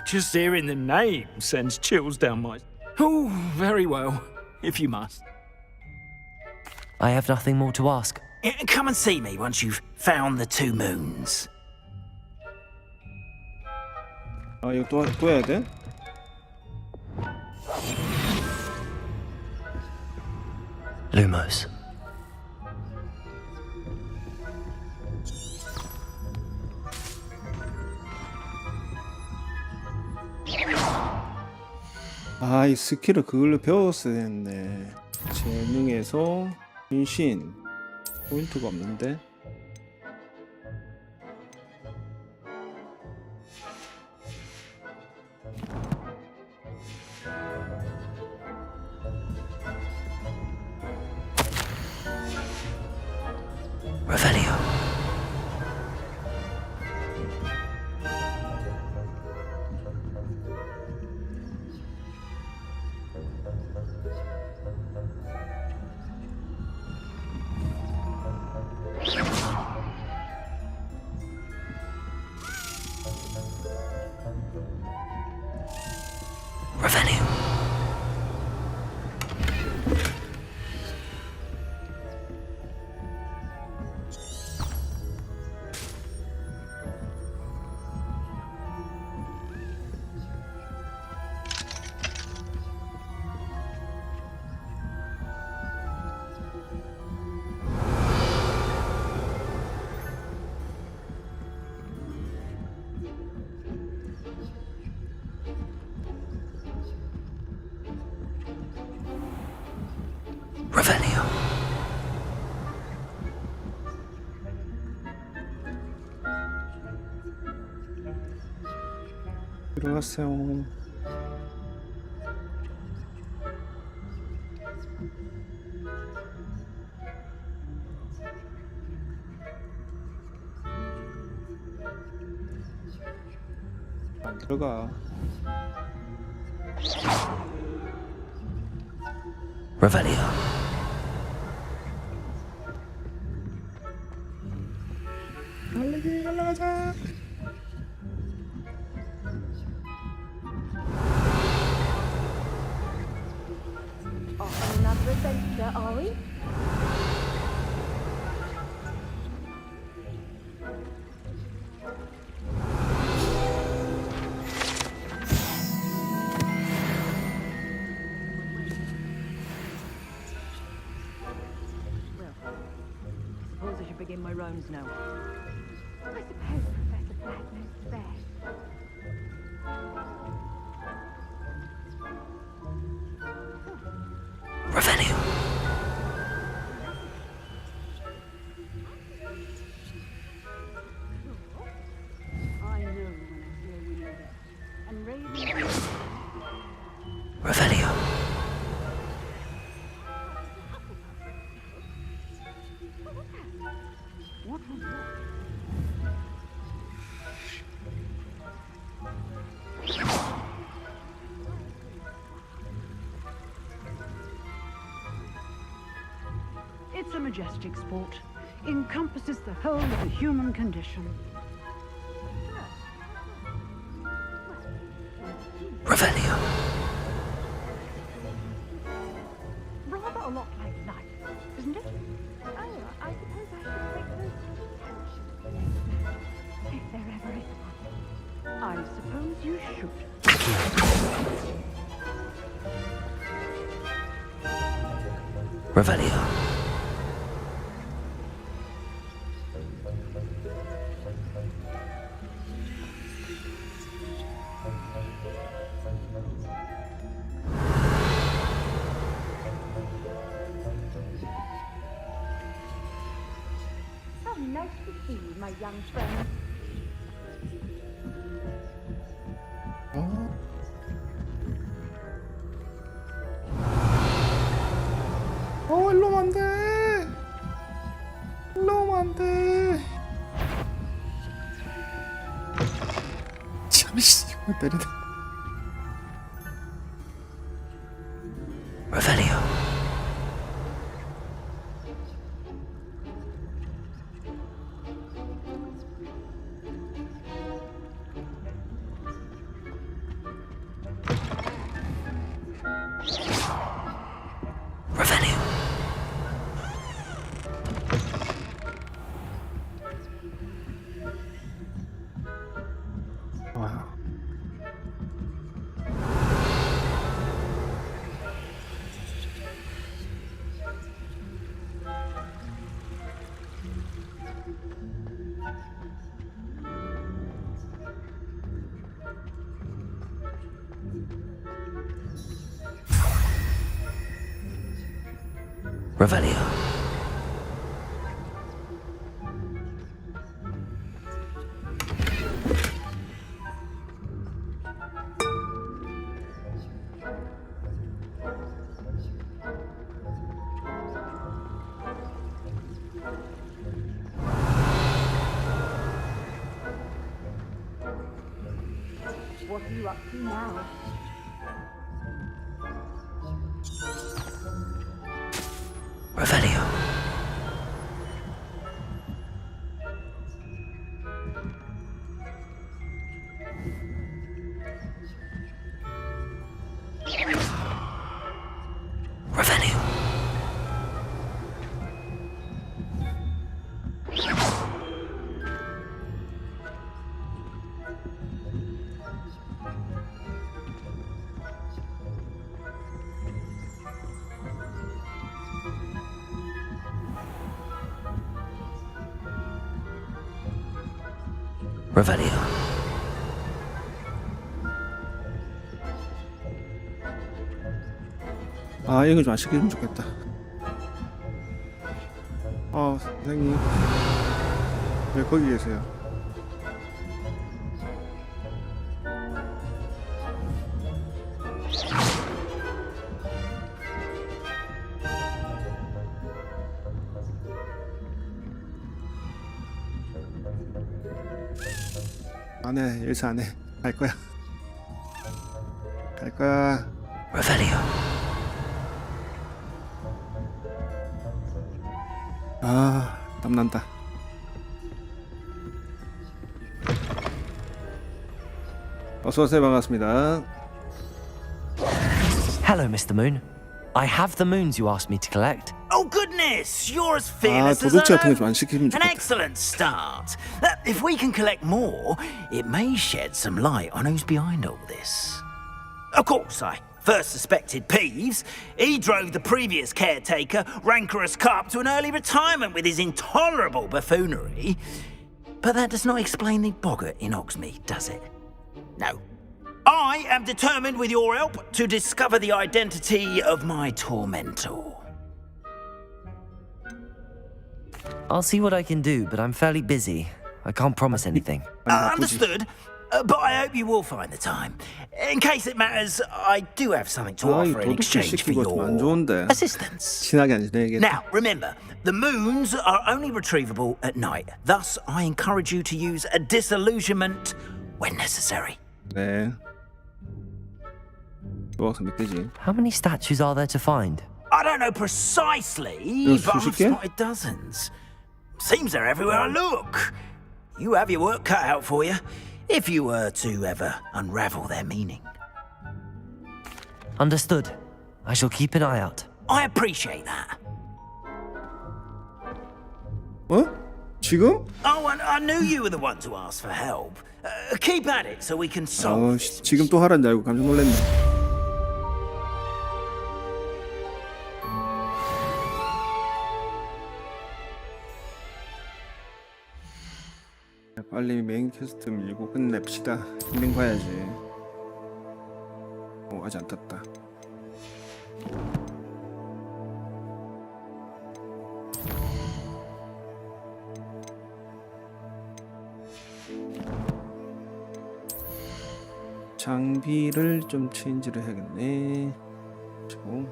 Just hearing the name sends chills down my... Oh, very well, if you must. I have nothing more to ask. Come and see me once you've found the two moons. 아 이거 또 해야 돼? Lumos. 아, 이 스킬을 그걸로 배웠어야 했네. 재능에서 분신 포인트가 없는데. Revelio. Revelio. Revelio. 들어가세요. 안 들어가. Revelio. 달리기 올라가자. Off on another adventure, are we? Suppose I should begin my rounds now. I suppose Professor Black knows best. Revelio. I know when I hear window and raven. Revelio. What was that? It's a majestic sport. Encompasses the whole of the human condition. Revelio. Rather a lot like life, isn't it? Oh, I suppose I should take those tea towels. If there ever is one. I suppose you should. Revelio. So nice to see you, my young friend. 일로 오면 안 돼. 일로 오면 안 돼. 잠시 이거 때리네. Revelio. Revelio. 와. Revelio. What are you up to now? Revelio. Revelio. Revelio. 아, 이거 좀 안 시키면 좋겠다. 선생님. 왜 거기 계세요? 안 해, 일사 안 해. 갈 거야. 갈 거야. Revelio. 아, 땀난다. 어서오세요. 반갑습니다. Hello, Mr. Moon. I have the moons you asked me to collect. Oh goodness, you're as 아, fearless as 도둑질 같은 ever. 거 좀 안 시키면 An 좋겠다. excellent start. If we can collect more, it may shed some light on who's behind all this. Of course, I first suspected Peeves. He drove the previous caretaker, Rancorous Carp, to an early retirement with his intolerable buffoonery. But that does not explain the boggart in Hogsmeade, does it? No. I am determined, with your help, to discover the identity of my tormentor. I'll see what I can do, but I'm fairly busy. I can't promise anything. Understood. But I hope you will find the time. In case it matters, I do have something to 아, 이 offer in 도둑질 exchange for 시키고 좀 안 your 좋은데. assistance. 친하게 안 지내야겠다. Now, remember, the moons are only retrievable at night. Thus, I encourage you to use a disillusionment when necessary. 네. 좋아서 믿기지. How many statues are there to find? I don't know precisely, Yeah, but I've 수십 개? spotted dozens. Seems they're everywhere I look. You have your work cut out for you, if you were to ever unravel their meaning. Understood. I shall keep an eye out. I appreciate that. 어? 지금? Oh, I knew you were the one to ask for help. Keep at it so we can solve this. 지금 또 하라는 줄 알고 깜짝 놀랐네. 빨리 메인 퀘스트 밀고 끝냅시다. 인생 봐야지. 아직 안 떴다. 장비를 좀 체인지를 해야겠네. 속성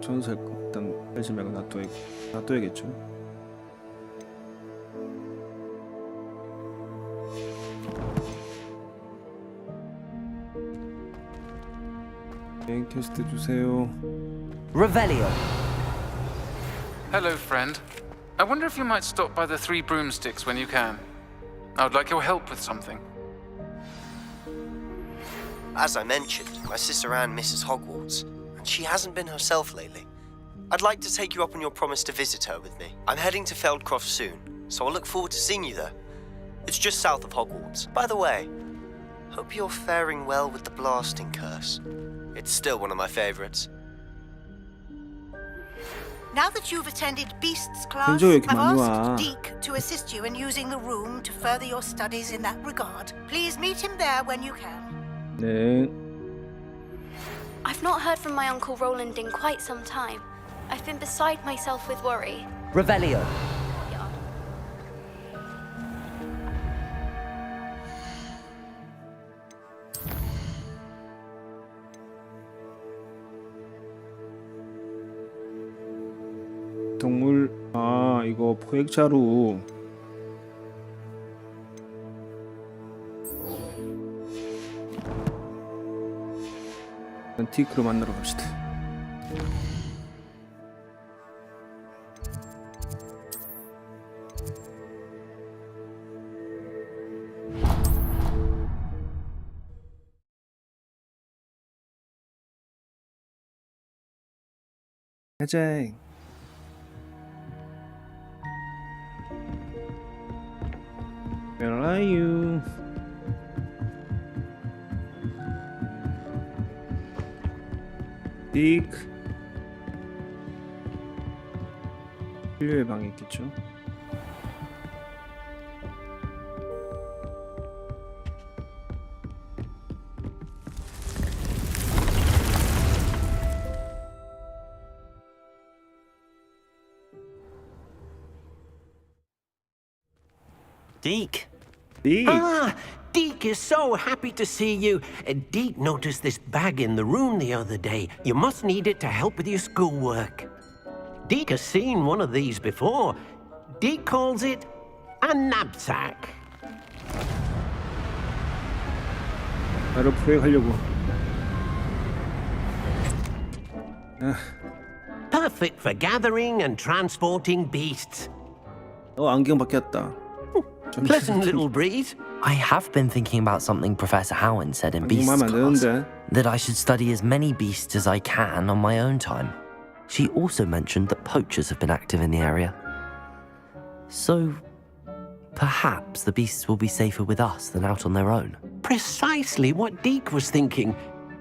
전설 일단 빼지 말고 놔둬야겠죠. 메인 퀘스트 주세요. Revelio. Hello, friend. I wonder if you might stop by the Three Broomsticks when you can. I would like your help with something. As I mentioned, my sister Anne misses Hogwarts, and she hasn't been herself lately. I'd like to take you up on your promise to visit her with me. I'm heading to Feldcroft soon, so I'll look forward to seeing you there. It's just south of Hogwarts. By the way, hope you're faring well with the blasting curse. It's still one of my favorites. Now that you've attended Beast's class, 현조 왜 이렇게 I've 많이 asked 와? Deke to assist you in using the room to further your studies in that regard. Please meet him there when you can. 네. I've not heard from my Uncle Roland in quite some time. I've been beside myself with worry. Revelio. 동물 아 이거 포획자루 티크로 만나러 갑시다. 가자. Where are you? 딕 필요의 방에 있겠죠? Deke. Deke. Ah, Deke is so happy to see you. Deke noticed this bag in the room the other day. You must need it to help with your schoolwork. Deke has seen one of these before. Deke calls it a knapsack. 바로 포획하려고. Perfect for gathering and transporting beasts. 안경 바뀌었다. Pleasant little breeze. I have been thinking about something Professor Howard said in Beasts class, that I should study as many beasts as I can on my own time. She also mentioned that poachers have been active in the area. So, perhaps the beasts will be safer with us than out on their own. Precisely what Deke was thinking.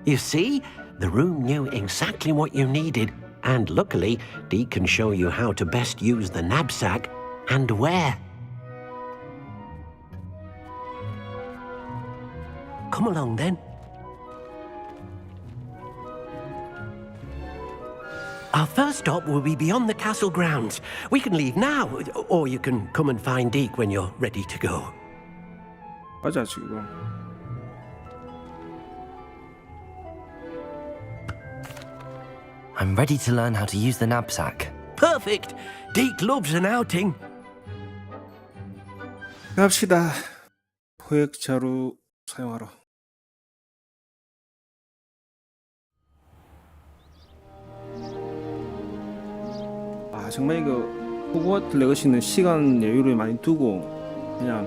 You see, the room knew exactly what you needed, and luckily, Deke can show you how to best use the knapsack and where. Come along then. Our first stop will be beyond the castle grounds. We can leave now, or you can come and find Deke when you're ready to go. 맞아 지금. I'm ready to learn how to use the knapsack. Perfect. Deke loves an outing. 갑시다. 포획자루 사용하러. 아 정말 이거 호그와트 레거시는 시간 여유를 많이 두고 그냥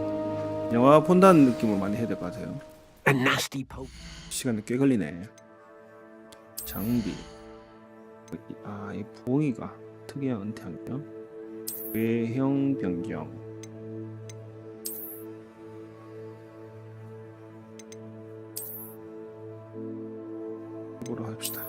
영화 본다는 느낌을 많이 해야 될 것 같아요. A nasty poke. 시간이 꽤 걸리네. 장비. 이 부엉이가 특이한 은퇴하며 외형 변경. 보러 갑시다.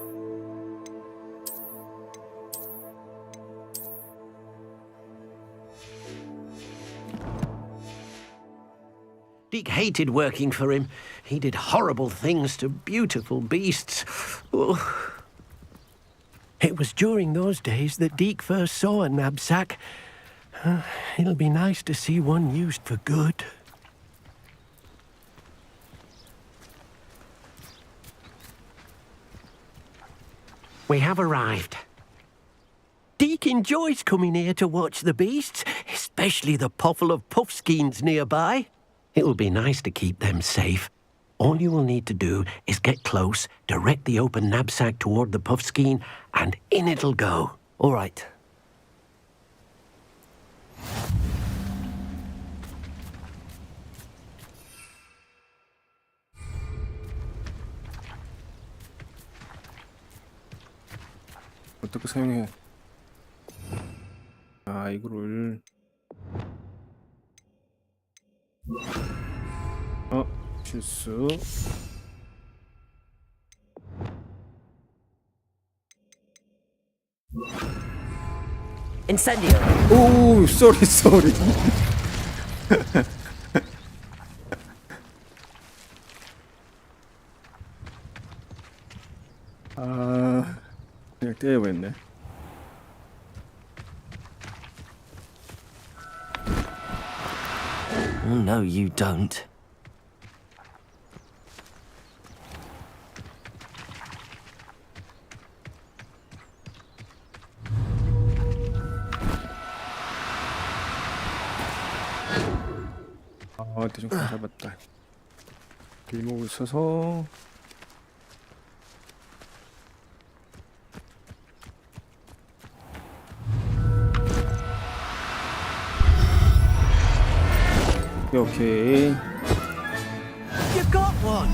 Deke hated working for him. He did horrible things to beautiful beasts. Oh. It was during those days that Deke first saw a knapsack. It'll be nice to see one used for good. We have arrived. Deke enjoys coming here to watch the beasts, especially the potful of puffskeins nearby. It'll be nice to keep them safe. All you will need to do is get close, direct the open knapsack toward the puffskein, and in it'll go. All right. 어떻게 사용해? 아 이거를 실수. Incendio. 오, 쏘리. 아, 그냥 때려버렸네. Oh, no, you don't. 아, 대충 잡았다. 길목을 서서 오케이. You've got one.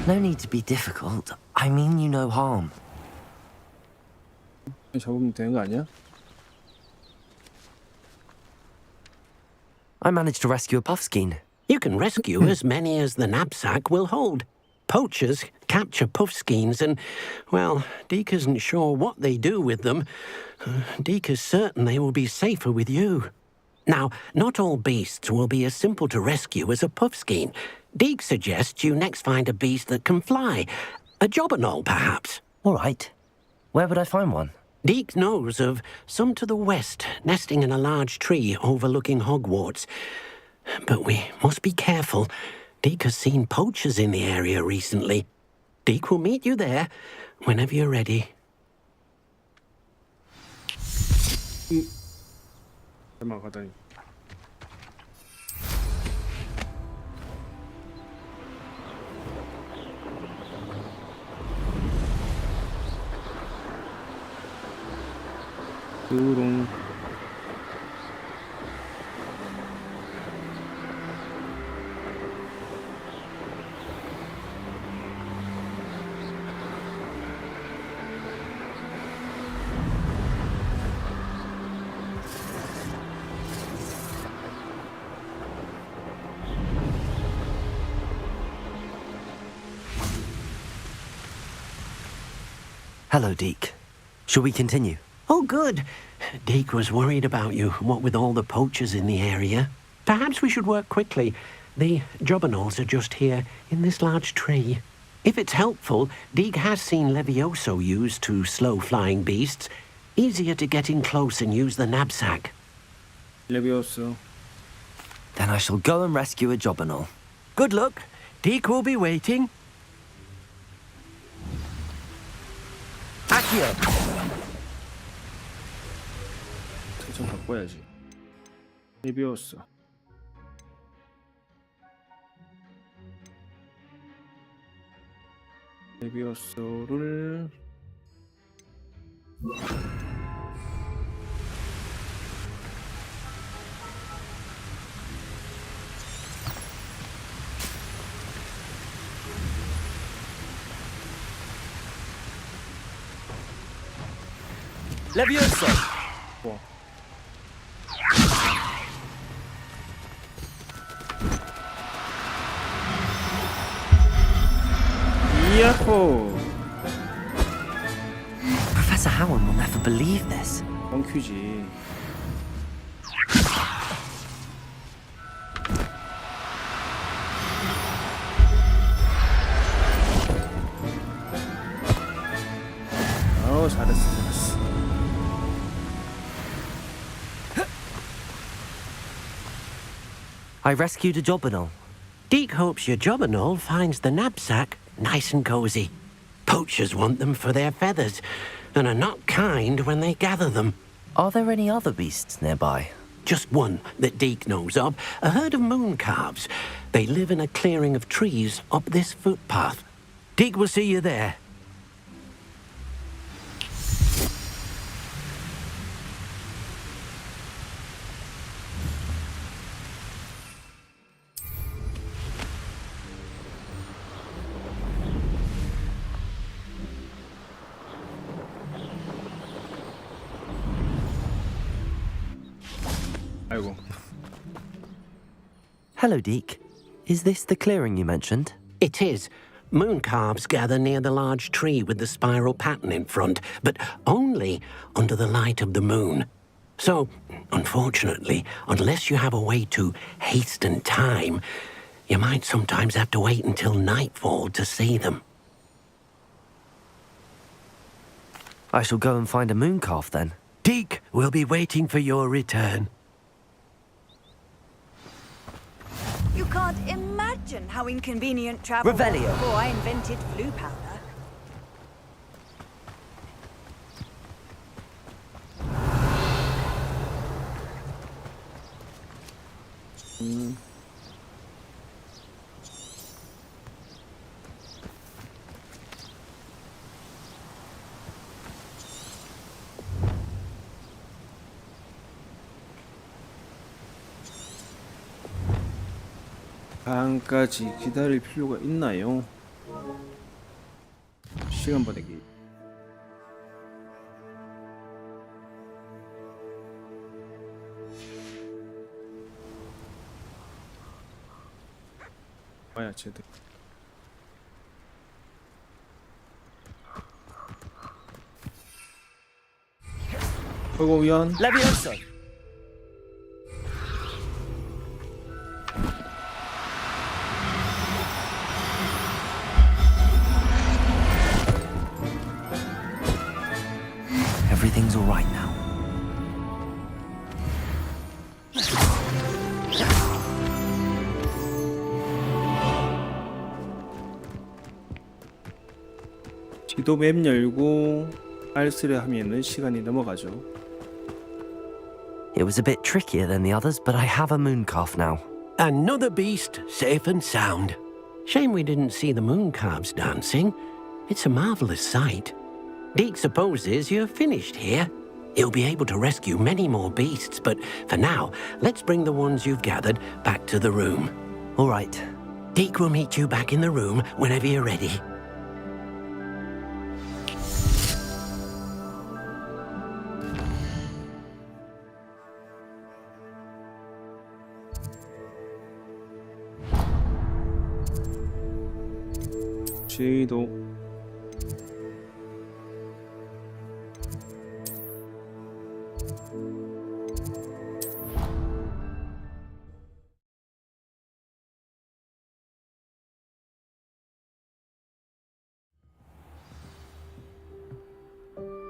No need to be difficult. I mean you no harm. 잡으면 되는 거 아니야? I managed to rescue a puffskein. You can rescue as many as the knapsack will hold. Poachers capture puffskeins and, well, Deke isn't sure what they do with them. Deke is certain they will be safer with you. Now, not all beasts will be as simple to rescue as a puffskein. Deke suggests you next find a beast that can fly. A jobberknoll, perhaps. All right. Where would I find one? Deke knows of some to the west, nesting in a large tree overlooking Hogwarts. But we must be careful. Deke has seen poachers in the area recently. Deke will meet you there whenever you're ready. 가다니. 뚜롱. Hello, Deke. Shall we continue? Oh, good. Deke was worried about you, what with all the poachers in the area. Perhaps we should work quickly. The jobberknolls are just here, in this large tree. If it's helpful, Deke has seen Levioso used to slow flying beasts. Easier to get in close and use the knapsack. Levioso. Then I shall go and rescue a jobberknoll. Good luck. Deke will be waiting. Accio! 좀 바꿔야지. 레비오스. 레비오스를 Levioso! 와. 야호! Professor Howard will never believe this. 뻥큐지. 잘했어. I rescued a jobberknoll. Deke hopes your jobberknoll finds the knapsack nice and cozy. Poachers want them for their feathers and are not kind when they gather them. Are there any other beasts nearby? Just one that Deke knows of, a herd of moon calves. They live in a clearing of trees up this footpath. Deke will see you there. 아이고. Hello, Deke. Is this the clearing you mentioned? It is. Moon calves gather near the large tree with the spiral pattern in front, but only under the light of the moon. So, Unfortunately, unless you have a way to hasten time, you might sometimes have to wait until nightfall to see them. I shall go and find a moon calf then. Deke will be waiting for your return. You can't imagine how inconvenient travel was Revelio. before I invented blue powder. 반까지 기다릴 필요가 있나요? 시간 보내기. 뭐야 쟤들. 어이구 위안. Levioso. Everything's all right now. 지도 맵 열고 알스를 하면은 시간이 넘어가죠. It was a bit trickier than the others, but I have a moon calf now. Another beast, safe and sound. Shame we didn't see the moon calves dancing. It's a marvelous sight. Deke supposes you're finished here. He'll be able to rescue many more beasts, but for now, let's bring the ones you've gathered back to the room. All right. Deke will meet you back in the room whenever you're ready. 지도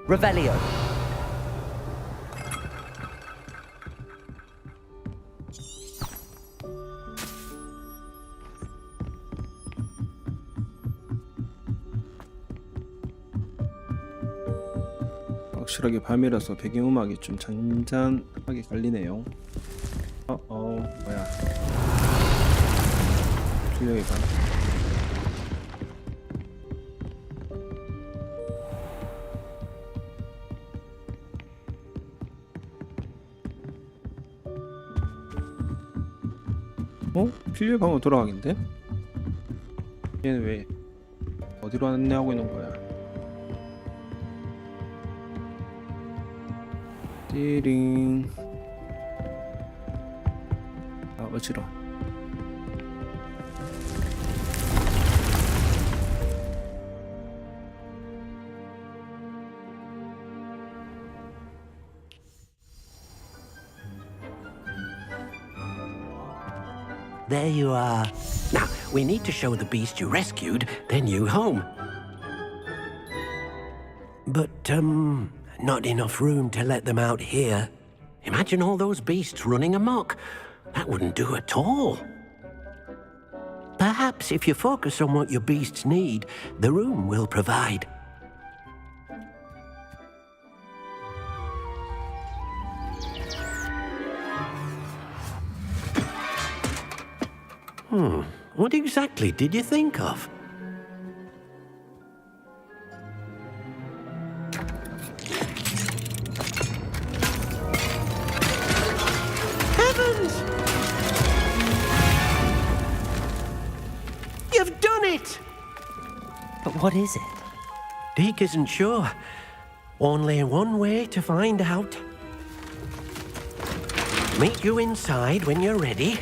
Revelio. 확실하게 밤이라서 배경음악이 좀 잔잔하게 깔리네요. 뭐야 출력이 가. 필요의 방으로 돌아가긴데? 얘는 왜 어디로 안내하고 있는 거야? 띠링. 어지러. There you are. Now, we need to show the beast you rescued their new home. But, not enough room to let them out here. Imagine all those beasts running amok. That wouldn't do at all. Perhaps if you focus on what your beasts need, the room will provide. What exactly did you think of? Heavens! You've done it! But what is it? Deke isn't sure. Only one way to find out. Meet you inside when you're ready.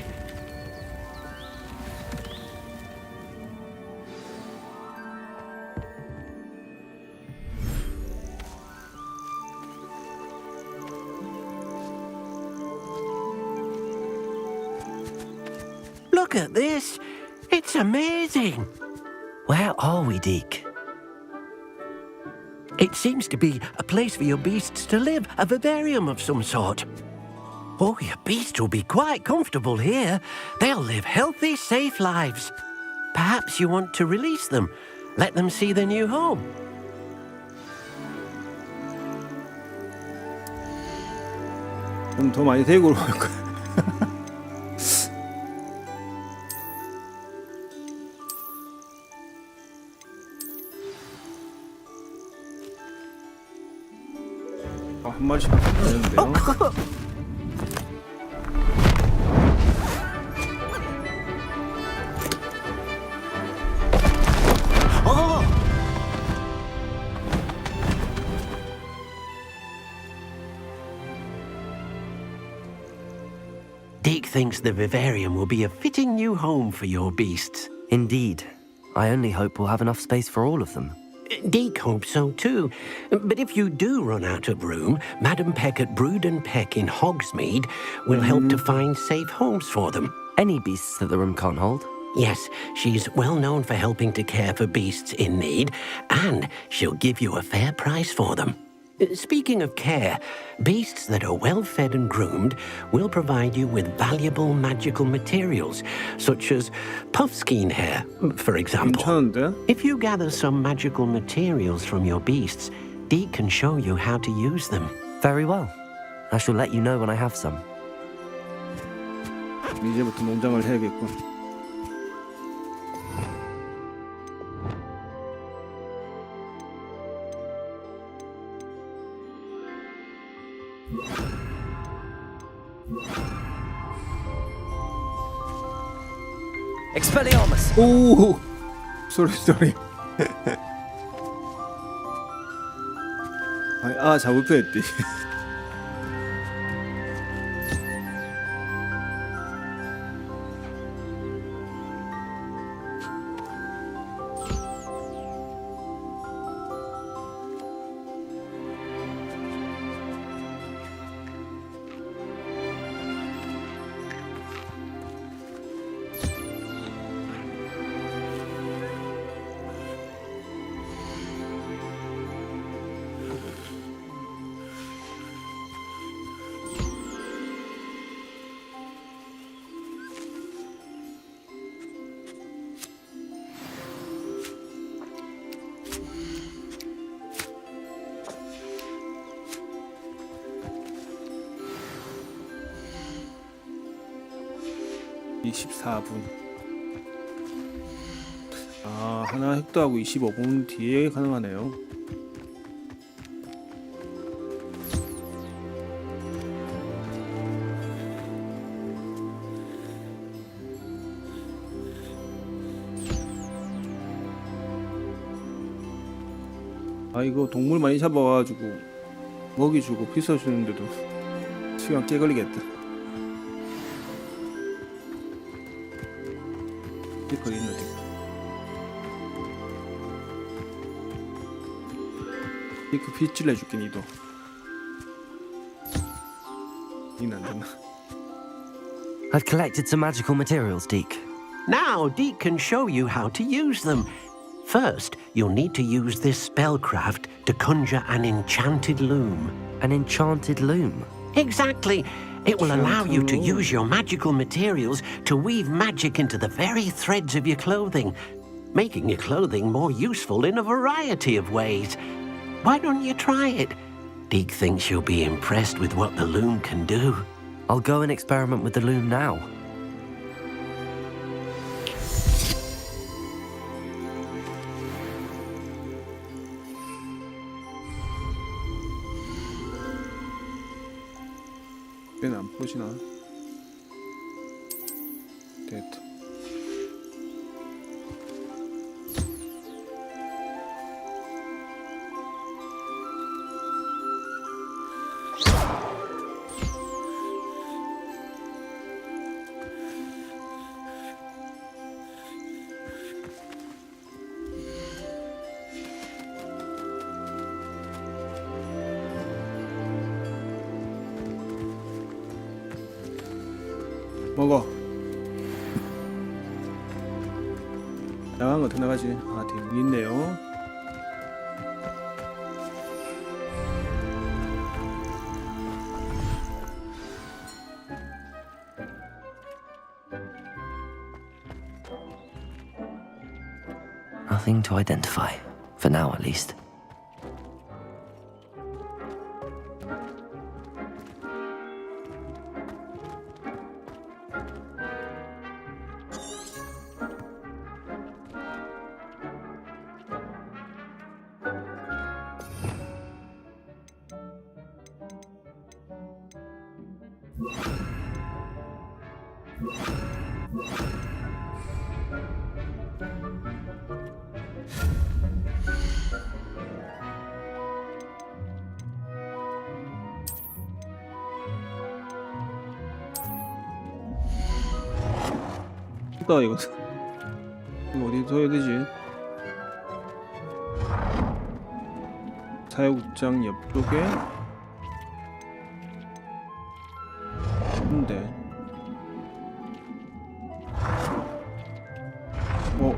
Look at this. It's amazing. Where are we, Deke? It seems to be a place for your beasts to live, a vivarium of some sort. Oh, your beasts will be quite comfortable here. They'll live healthy, safe lives. Perhaps you want to release them, let them see their new home. 좀 더 많이 데리고 올 거야. 한 마리씩 되는데요. Deke thinks the vivarium will be a fitting new home for your beasts. Indeed. I only hope we'll have enough space for all of them. Deke hopes so too. But if you do run out of room, Madam Peck at Brood and Peck in Hogsmeade will help to find safe homes for them. Any beasts that the room can't hold? Yes, she's well known for helping to care for beasts in need, and she'll give you a fair price for them. Speaking of care, beasts that are well fed and groomed will provide you with valuable magical materials, such as puffskein hair, for example. 괜찮은데? If you gather some magical materials from your beasts, Deke can show you how to use them. Very well. I shall let you know when I have some. 이제부터 농장을 해야겠군. Expelliarmus! 오! 쏘리. 잘못 표했지. 하나 획도하고 25분 뒤에 가능하네요. 이거 동물 많이 잡아가지고 먹이 주고 비싸 주는데도 시간 꽤 걸리겠다. 거기 있는데. 그 빗질 해줄게 니도. 니는 안 되나? I've collected some magical materials, Deke. Now Deke can show you how to use them. First, you'll need to use this spellcraft to conjure an enchanted loom. An enchanted loom? Exactly. It will allow you to use your magical materials to weave magic into the very threads of your clothing, making your clothing more useful in a variety of ways. Why don't you try it? Deke thinks you'll be impressed with what the loom can do. I'll go and experiment with the loom now. 얘는 안 보시나? 됐다. 먹어. 나간 거 어떻게 나가지? 아, 뒤에 문 있네요. Nothing to identify, for now at least. 이거 어디 둬야 되지? 사육장 옆쪽에 근데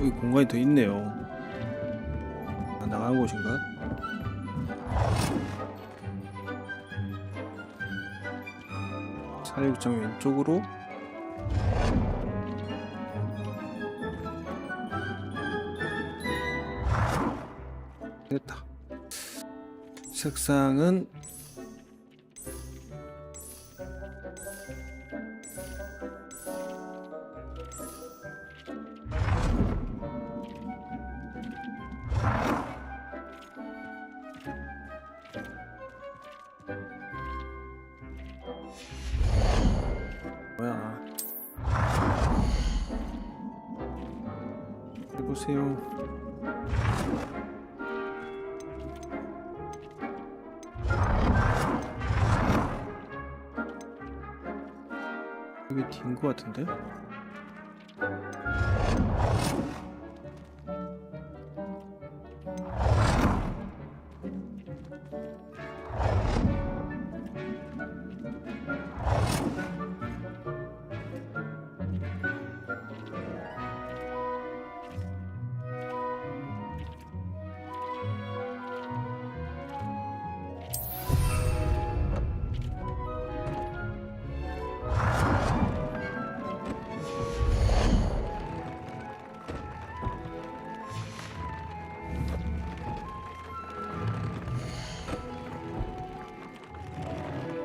이 공간이 더 있네요. 아, 나가는 곳인가? 사육장 왼쪽으로 됐다. 색상은 뭐야? 해보세요. 이게 D인 것 같은데?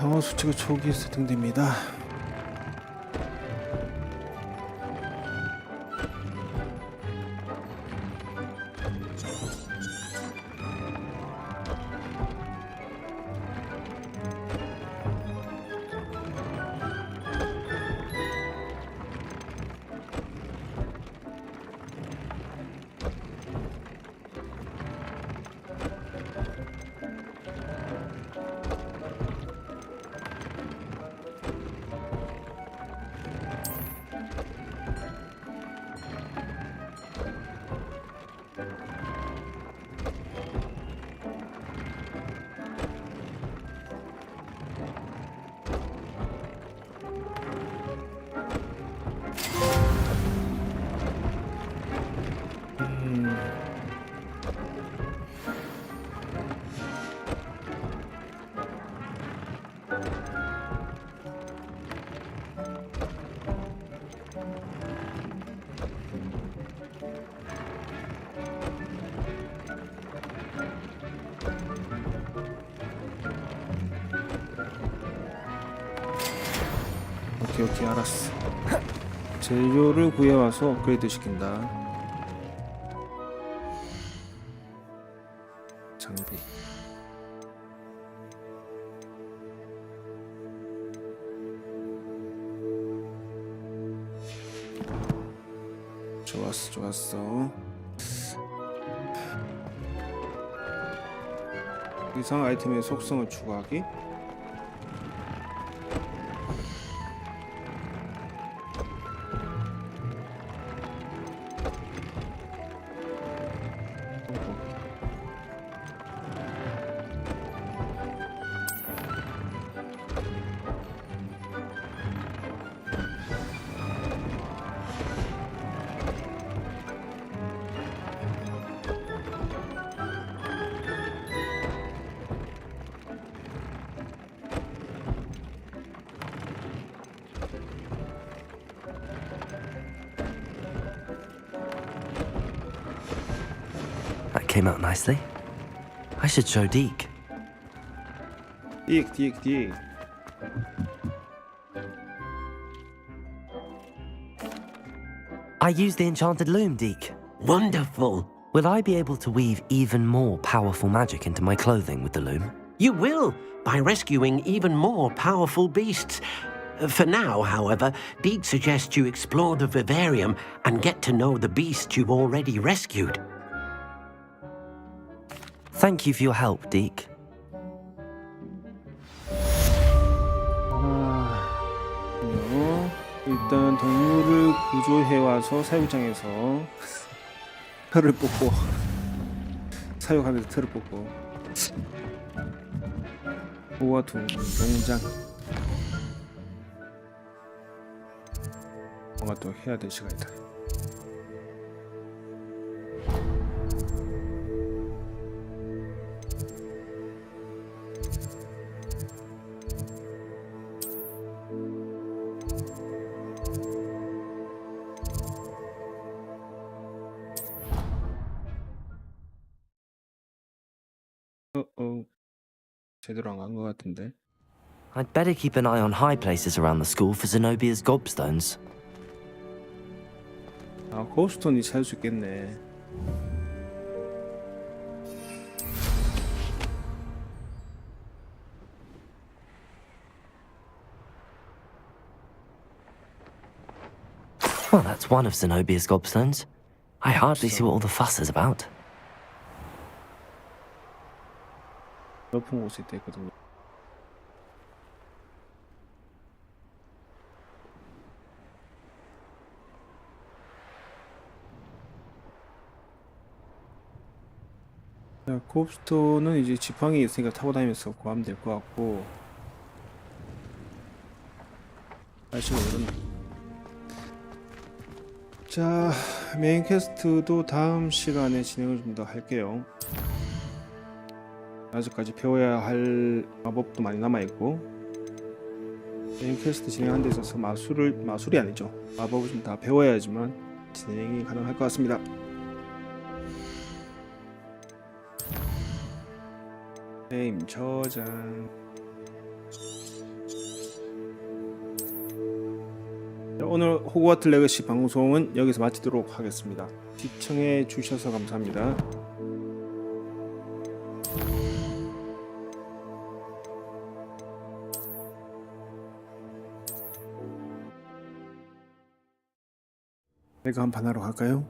방어 수치가 초기에 세팅됩니다. 오케이 알았어. 재료를 구해와서 업그레이드 시킨다. 장비 좋았어. 이상 아이템의 속성을 추가하기. came out nicely. I should show Deke. Deke. I used the enchanted loom, Deke. Wonderful. Will I be able to weave even more powerful magic into my clothing with the loom? You will, by rescuing even more powerful beasts. For now, however, Deke suggests you explore the vivarium and get to know the beasts you've already rescued. Thank you for your help, Deke. 일단 동물을 구조해와서 사육장에서 털을 뽑고 사육하면서 털을 뽑고 호그와트 농장 뭔가 또 해야 될 시간이다. 제대로 안 간 것 같은데. I'd better keep an eye on high places around the school for Zenobia's gobstones. 아, 곱스톤이 찾을 수 있겠네. Well, that's one of Zenobia's gobstones. I hardly see what all the fuss is about. 높은 곳에 있거든요. 자, 곱스톤은 이제 지팡이 있으니까 타고 다니면서 구하면 될 것 같고. 날씨가 이렇네. 자, 메인 퀘스트도 다음 시간에 진행을 좀 더 할게요. 아직까지 배워야 할 마법도 많이 남아있고, 메인 퀘스트 진행하는 데 있어서 마술이 아니죠, 마법을 좀 다 배워야지만 진행이 가능할 것 같습니다. 게임 저장. 오늘 호그와트 레거시 방송은 여기서 마치도록 하겠습니다. 시청해 주셔서 감사합니다. 내가 한판 하러 갈까요?